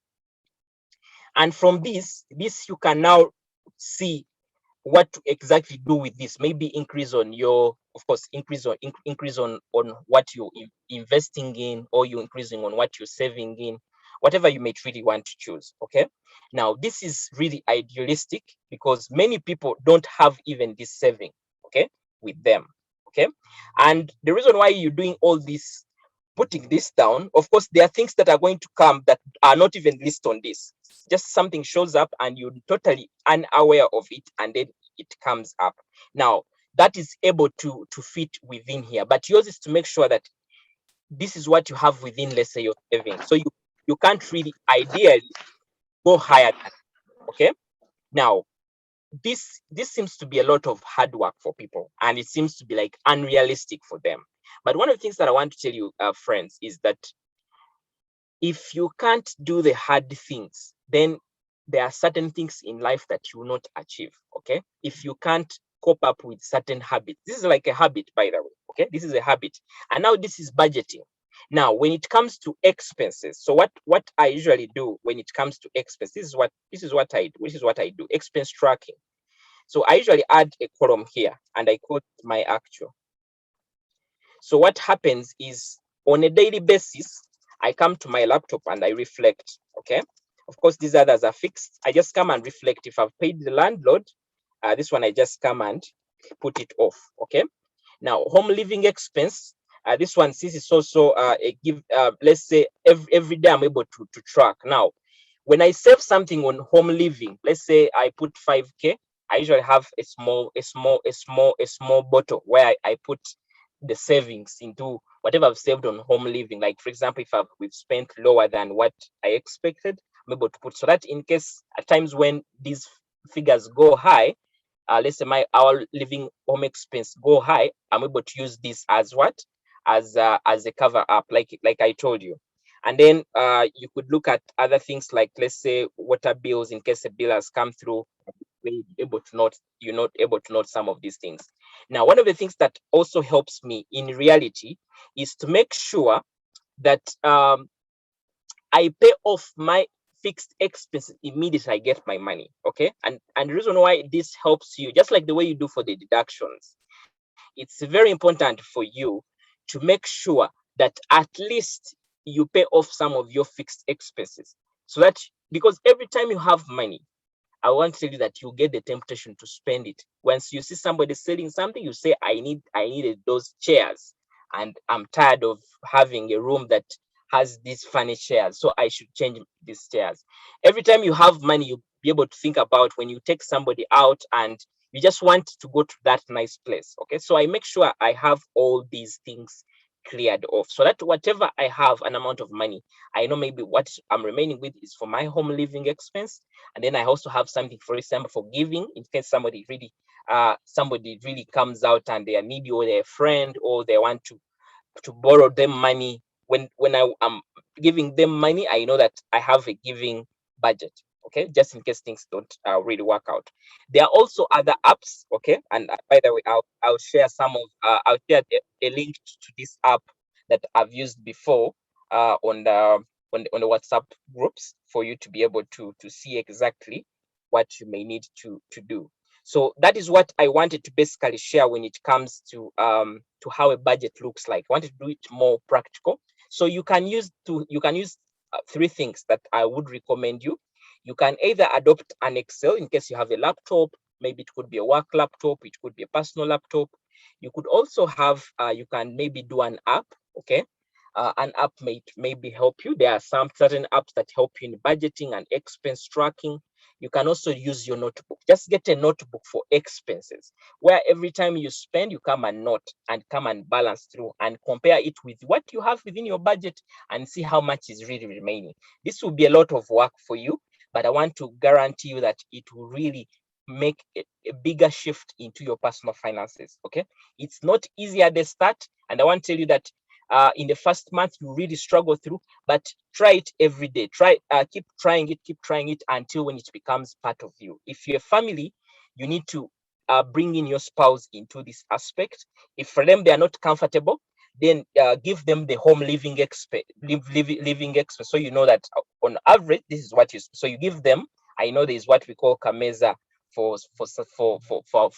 and from this you can now see what to exactly do with this. Maybe increase on your, of course, increase on what you're investing in, or you're increasing on what you're saving in, whatever you may really want to choose. Okay, now this is really idealistic, because many people don't have even this saving, okay, with them. Okay, and the reason why you're doing all this, putting this down, of course, there are things that are going to come that are not even listed on this. Just something shows up and you're totally unaware of it, and then it comes up. Now, that is able to fit within here, but yours is to make sure that this is what you have within, let's say, your savings. So you can't really ideally go higher than, okay. Now, this seems to be a lot of hard work for people, and it seems to be like unrealistic for them. But one of the things that I want to tell you, friends, is that if you can't do the hard things, then there are certain things in life that you will not achieve. Okay, if you can't cope up with certain habits, this is like a habit, by the way. Okay, this is a habit, and now this is budgeting. Now, when it comes to expenses, so what I usually do when it comes to expenses, this is what I do: expense tracking. So I usually add a column here, and I call it my actual. So what happens is, on a daily basis, I come to my laptop and I reflect. Okay, of course, these others are fixed. I just come and reflect. If I've paid the landlord, this one I just come and put it off. Okay, now home living expense, this one, since it's also a give, let's say every day I'm able to track. Now, when I save something on home living, let's say I put 5K, I usually have a small bottle where I put the savings into whatever I've saved on home living. Like, for example, if we've spent lower than what I expected, I'm able to put, so that in case at times when these figures go high, let's say our living home expense go high, I'm able to use this as what, as a cover up, like I told you. And then you could look at other things, like, let's say, water bills, in case a bill has come through, you're not able to note some of these things. Now, one of the things that also helps me in reality is to make sure that I pay off my fixed expenses immediately I get my money. Okay. And the reason why this helps you, just like the way you do for the deductions, it's very important for you to make sure that at least you pay off some of your fixed expenses. So that, because every time you have money, I want to tell you that you get the temptation to spend it. Once you see somebody selling something, you say, I needed those chairs, and I'm tired of having a room that has these funny chairs, so I should change these chairs. Every time you have money, you'll be able to think about when you take somebody out and you just want to go to that nice place. Okay, so I make sure I have all these things cleared off, so that whatever I have an amount of money, I know maybe what I'm remaining with is for my home living expense, and then I also have something, for example, for giving in case somebody really comes out and they are needy, or they're a friend, or they want to borrow them money. When I am giving them money, I know that I have a giving budget. Okay, just in case things don't really work out. There are also other apps. Okay, and by the way, I'll share I'll share a link to this app that I've used before on the WhatsApp groups, for you to be able to see exactly what you may need to do. So that is what I wanted to basically share when it comes to how a budget looks like. I wanted to do it more practical. So you can use three things that I would recommend you. You can either adopt an Excel in case you have a laptop. Maybe it could be a work laptop, it could be a personal laptop. You could also have you can maybe do an app. Okay, an app may maybe help you. There are some certain apps that help you in budgeting and expense tracking. You can also use your notebook. Just get a notebook for expenses, where every time you spend, you come and note and come and balance through and compare it with what you have within your budget and see how much is really remaining. This will be a lot of work for you, but I want to guarantee you that it will really make a bigger shift into your personal finances. Okay, it's not easy at the start, and I want to tell you that in the first month you really struggle through, but try it every day. Keep trying it until when it becomes part of you. If you're a family, you need to bring in your spouse into this aspect. If for them they are not comfortable, then give them the home living expense, so you know that on average this is what you. So you give them. I know there is what we call kameza for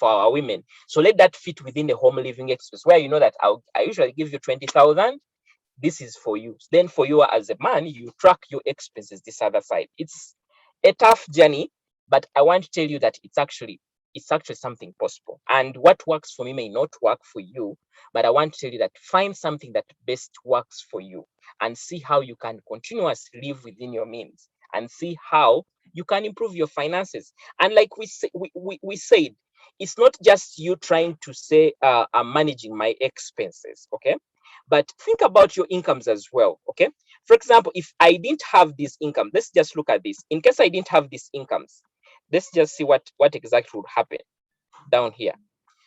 our women. So let that fit within the home living expense, where you know that I usually give you 20,000. This is for you. Then for you as a man, you track your expenses this other side. It's a tough journey, but I want to tell you that it's actually something possible. And what works for me may not work for you, but I want to tell you that find something that best works for you and see how you can continuously live within your means and see how you can improve your finances. And like we said, it's not just you trying to say, I'm managing my expenses, okay? But think about your incomes as well. Okay, for example, if I didn't have this income, let's just look at this. In case I didn't have these incomes, let's just see what exactly would happen down here.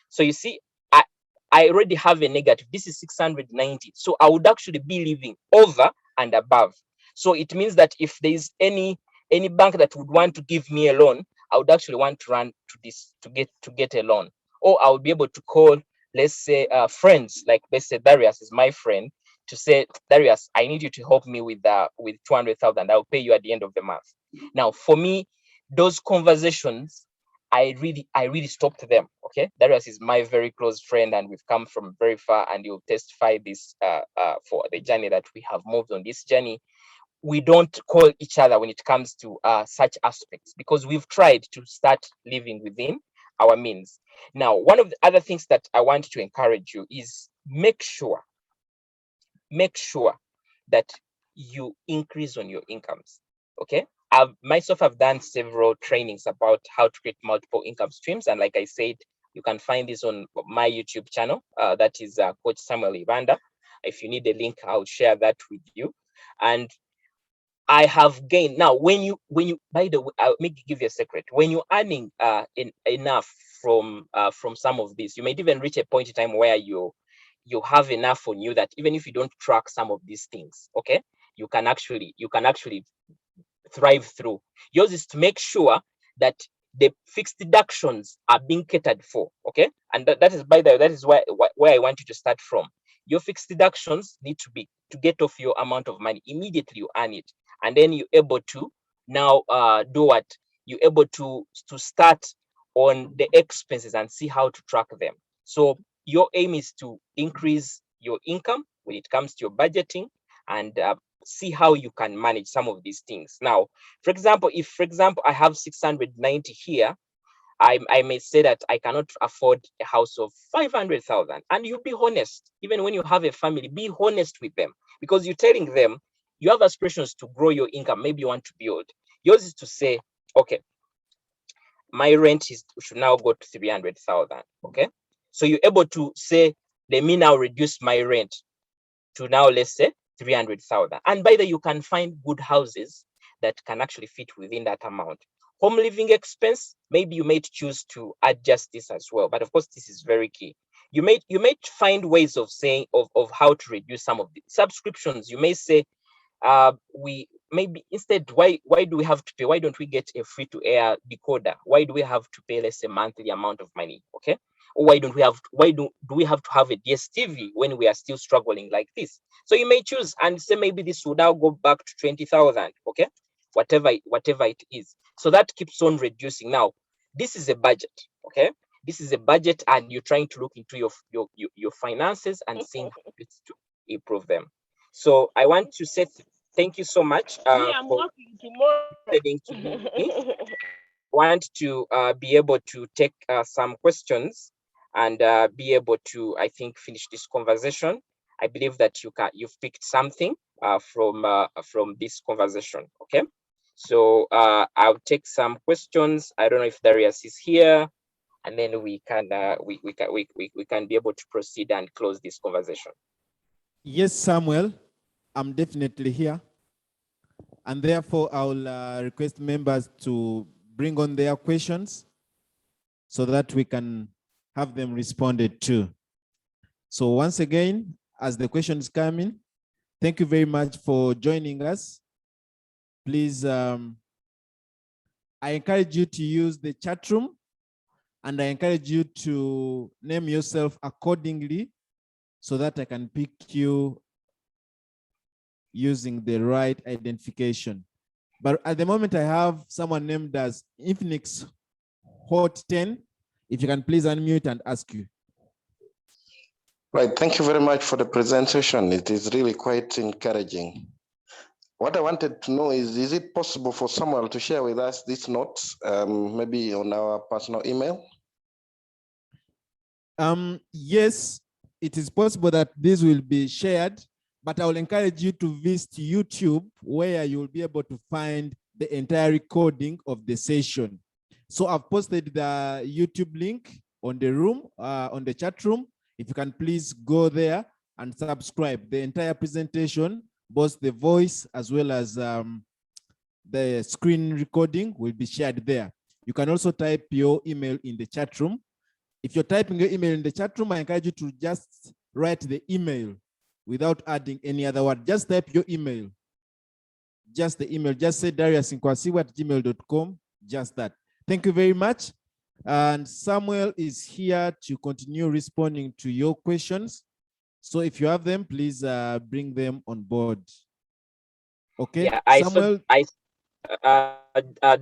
So you see, I already have a negative. This is 690, so I would actually be living over and above. So it means that if there is any bank that would want to give me a loan, I would actually want to run to this to get a loan. Or I would be able to call, let's say, friends, like let's say Darius is my friend, to say, Darius, I need you to help me with 200,000. I'll pay you at the end of the month. Now for me, those conversations, I really stopped them. Okay, Darius is my very close friend, and we've come from very far, and you'll testify this for the journey that we have moved on. This journey, we don't call each other when it comes to such aspects, because we've tried to start living within our means. Now, one of the other things that I want to encourage you is make sure that you increase on your incomes. Okay, I've done several trainings about how to create multiple income streams, and like I said, you can find this on my YouTube channel, that is Coach Samuel Ibanda. If you need a link, I'll share that with you. And I have gained. Now when you by the way, I'll give you a secret. When you're earning enough from some of this, you might even reach a point in time where you have enough on you that even if you don't track some of these things, okay, you can actually thrive through. Yours is to make sure that the fixed deductions are being catered for. Okay, and that is, by the way, that is where I want you to start from. Your fixed deductions need to be to get off your amount of money immediately you earn it, and then you're able to now do what? You're able to start on the expenses and see how to track them. So your aim is to increase your income when it comes to your budgeting, and see how you can manage some of these things. Now, for example, if for example I have 690 here, I may say that I cannot afford a house of 500,000. And you be honest, even when you have a family, be honest with them, because you're telling them you have aspirations to grow your income. Maybe you want to build. Yours is to say, okay, my rent is should now go to 300,000. Okay. So you're able to say, let me now reduce my rent to now, let's say, 300,000. And by the way, you can find good houses that can actually fit within that amount. Home living expense, maybe you may choose to adjust this as well. But of course, this is very key. You may find ways of saying of how to reduce some of the subscriptions. You may say, we maybe instead, why do we have to pay? Why don't we get a free to air decoder? Why do we have to pay, let's say, monthly amount of money? Okay. Or why do we have to have a DSTV when we are still struggling like this? So you may choose and say, maybe this will now go back to 20,000. Okay. Whatever it is. So that keeps on reducing. Now, this is a budget. Okay. This is a budget, and you're trying to look into your finances and seeing how best to improve them. So I want to say thank you so much Me, I'm for working tomorrow. listening to me. Want to be able to take some questions, and be able to, I think, finish this conversation. I believe that you've picked something from this conversation. Okay, so I'll take some questions. I don't know if Darius is here, and then we can be able to proceed and close this conversation. Yes, Samuel, I'm definitely here. And therefore, I'll request members to bring on their questions so that we can have them responded to. So once again, as the questions come in, thank you very much for joining us. Please, I encourage you to use the chat room, and I encourage you to name yourself accordingly so that I can pick you using the right identification. But at the moment, I have someone named as Infinix Hot 10. If you can please unmute and ask you. Right, thank you very much for the presentation. It is really quite encouraging. What I wanted to know is it possible for someone to share with us these notes, maybe on our personal email? Yes, it is possible that this will be shared, but I will encourage you to visit YouTube, where you will be able to find the entire recording of the session. So I've posted the YouTube link on the room, on the chat room. If you can please go there and subscribe. The entire presentation, both the voice as well as the screen recording, will be shared there. You can also type your email in the chat room. If you're typing your email in the chat room, I encourage you to just write the email without adding any other word. Just type your email. Just the email. Just say dariusinkwasiwa@gmail.com. Just that. Thank you very much. And Samuel is here to continue responding to your questions. So if you have them, please bring them on board. Okay, Yeah, Samuel.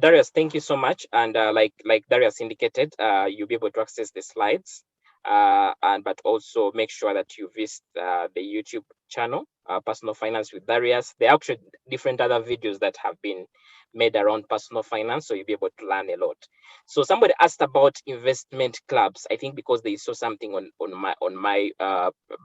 Darius, thank you so much. And like Darius indicated, you'll be able to access the slides, and but also make sure that you visit the YouTube channel, Personal Finance with Darius. There are actually different other videos that have been made around personal finance, so you'll be able to learn a lot. So somebody asked about investment clubs. I think because they saw something on my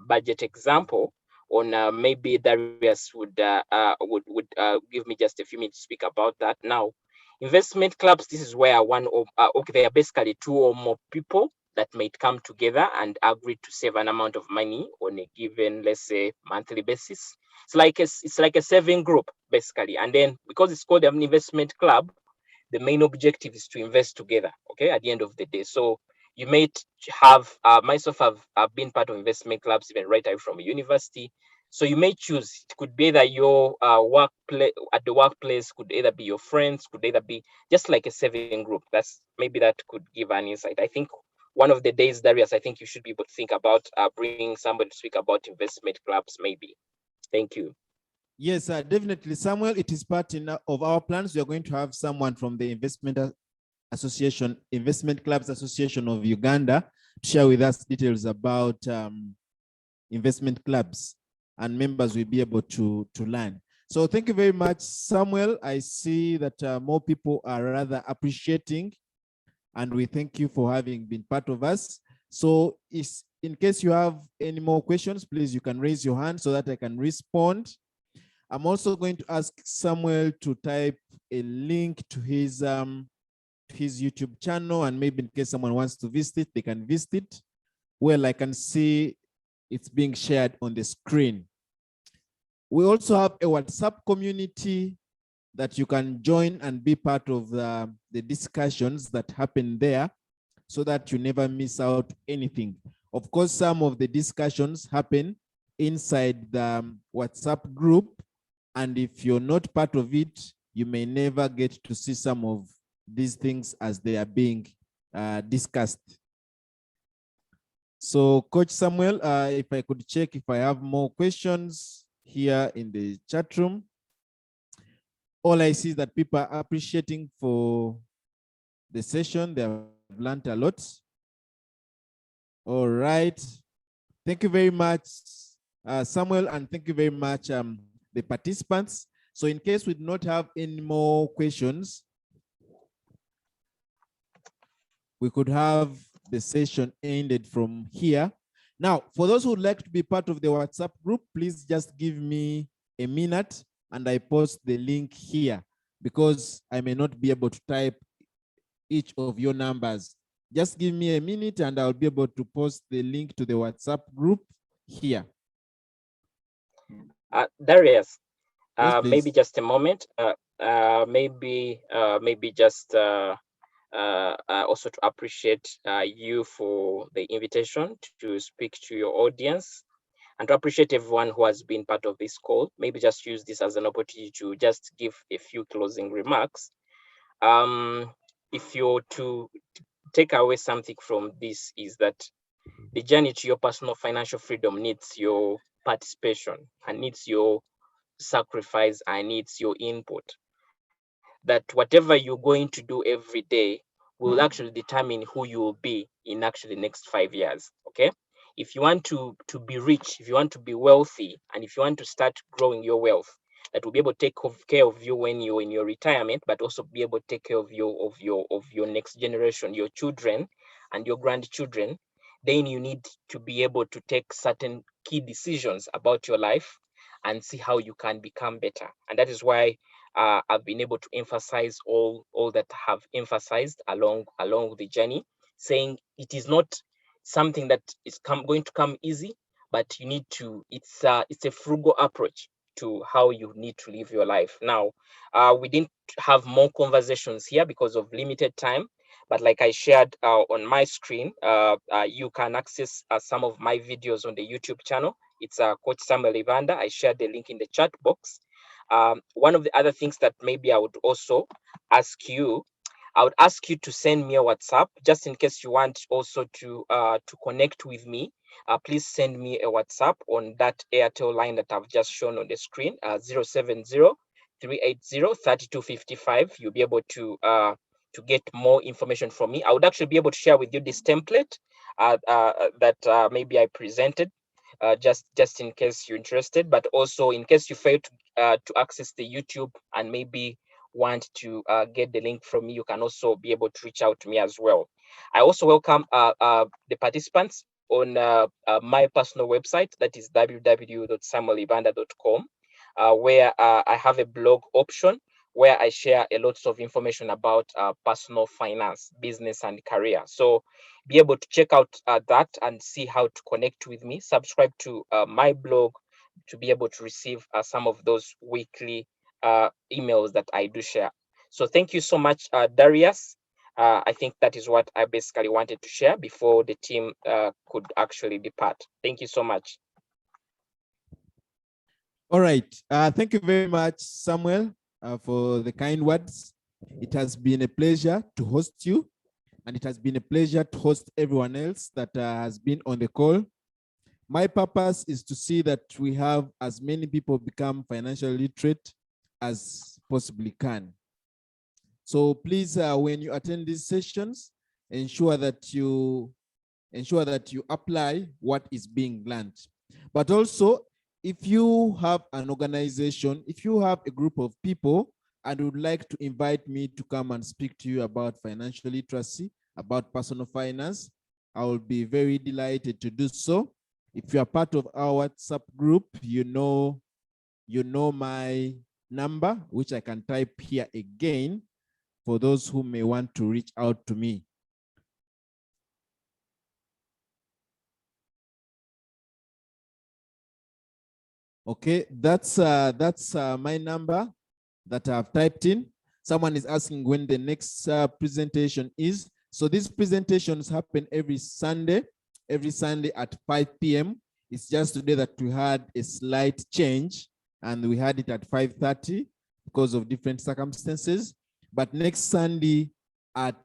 budget example. On maybe Darius would give me just a few minutes to speak about that. Now, investment clubs, this is where okay, they are basically two or more people that might come together and agree to save an amount of money on a given, let's say, monthly basis. It's like a saving group basically, and then because it's called an investment club, the main objective is to invest together. Okay, at the end of the day, so you may have myself have been part of investment clubs even right away from university. So you may choose. It could be either your workplace at the workplace, could either be your friends, could either be just like a saving group. Maybe that could give an insight. I think one of the days, Darius, I think you should be able to think about bringing somebody to speak about investment clubs. Maybe. Thank you. Yes, definitely, Samuel. It is part of our plans. We are going to have someone from the Investment Clubs Association of Uganda, to share with us details about investment clubs, and members will be able to learn. So thank you very much, Samuel. I see that more people are rather appreciating, and we thank you for having been part of us. So in case you have any more questions, please, you can raise your hand so that I can respond. I'm also going to ask Samuel to type a link to his YouTube channel, and maybe in case someone wants to visit, they can visit it. Well, I can see it's being shared on the screen. We also have a WhatsApp community that you can join and be part of the discussions that happen there, so that you never miss out anything. Of course, some of the discussions happen inside the WhatsApp group, and if you're not part of it, you may never get to see some of these things as they are being discussed. So Coach Samuel, if I could check if I have more questions here in the chat room. All I see is that people are appreciating for the session. They have learned a lot. All right. Thank you very much, Samuel, and thank you very much, the participants. So in case we do not have any more questions, we could have the session ended from here. Now, for those who would like to be part of the WhatsApp group, please just give me a minute and I post the link here, because I may not be able to type each of your numbers. Just give me a minute and I'll be able to post the link to the WhatsApp group here. Darius, Yes, maybe please. just a moment. Maybe just also to appreciate you for the invitation to speak to your audience, and to appreciate everyone who has been part of this call. Maybe just use this as an opportunity to just give a few closing remarks. If you're to take away something from this, is that the journey to your personal financial freedom needs your participation and needs your sacrifice and needs your input. That whatever you're going to do every day will actually determine who you will be in actually the next 5 years. Okay, if you want to be rich, if you want to be wealthy, and if you want to start growing your wealth, that will be able to take care of you when you're in your retirement, but also be able to take care of your next generation, your children and your grandchildren, then you need to be able to take certain key decisions about your life and see how you can become better. And that is why I've been able to emphasize all that I have emphasized along the journey, saying it is not something that is going to come easy, but you need to. It's a frugal approach to how you need to live your life. Now, we didn't have more conversations here because of limited time, but like I shared on my screen, you can access some of my videos on the YouTube channel. It's Coach Samuel Ivanda. I shared the link in the chat box. One of the other things that maybe I would also ask you, I would ask you to send me a WhatsApp, just in case you want also to connect with me. Please send me a WhatsApp on that Airtel line that I've just shown on the screen, 070-380-3255. You'll be able to get more information from me. I would actually be able to share with you this template that maybe I presented, just in case you're interested, but also in case you fail to access the YouTube and maybe want to get the link from me, you can also be able to reach out to me as well. I also welcome the participants on my personal website, that is www.samuelibanda.com, where I have a blog option where I share a lot of information about personal finance, business, and career. So be able to check out that and see how to connect with me. Subscribe to my blog to be able to receive some of those weekly emails that I do share. So thank you so much, Darius. I think that is what I basically wanted to share before the team could actually depart. Thank you so much. All right. Thank you very much, Samuel, for the kind words. It has been a pleasure to host you, and it has been a pleasure to host everyone else that has been on the call. My purpose is to see that we have as many people become financially literate as possibly can. So please, when you attend these sessions, ensure that you apply what is being learned. But also, if you have an organization, if you have a group of people and would like to invite me to come and speak to you about financial literacy, about personal finance, I will be very delighted to do so. If you are part of our WhatsApp group, you know my number, which I can type here again for those who may want to reach out to me. Okay, that's my number that I've typed in. Someone is asking when the next presentation is. So these presentations happen every Sunday at 5 p.m. It's just today that we had a slight change and we had it at 5:30 because of different circumstances. But next Sunday at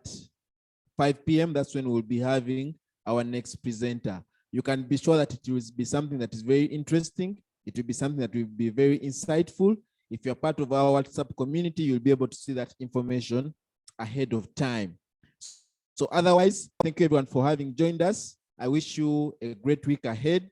5 p.m., that's when we'll be having our next presenter. You can be sure that it will be something that is very interesting. It will be something that will be very insightful. If you're part of our WhatsApp community, you'll be able to see that information ahead of time. So otherwise, thank you everyone for having joined us. I wish you a great week ahead.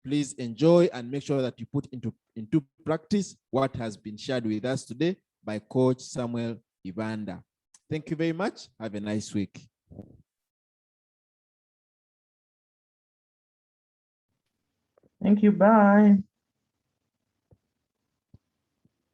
Please enjoy and make sure that you put into practice what has been shared with us today by Coach Samuel Ibanda. Thank you very much. Have a nice week. Thank you. Bye.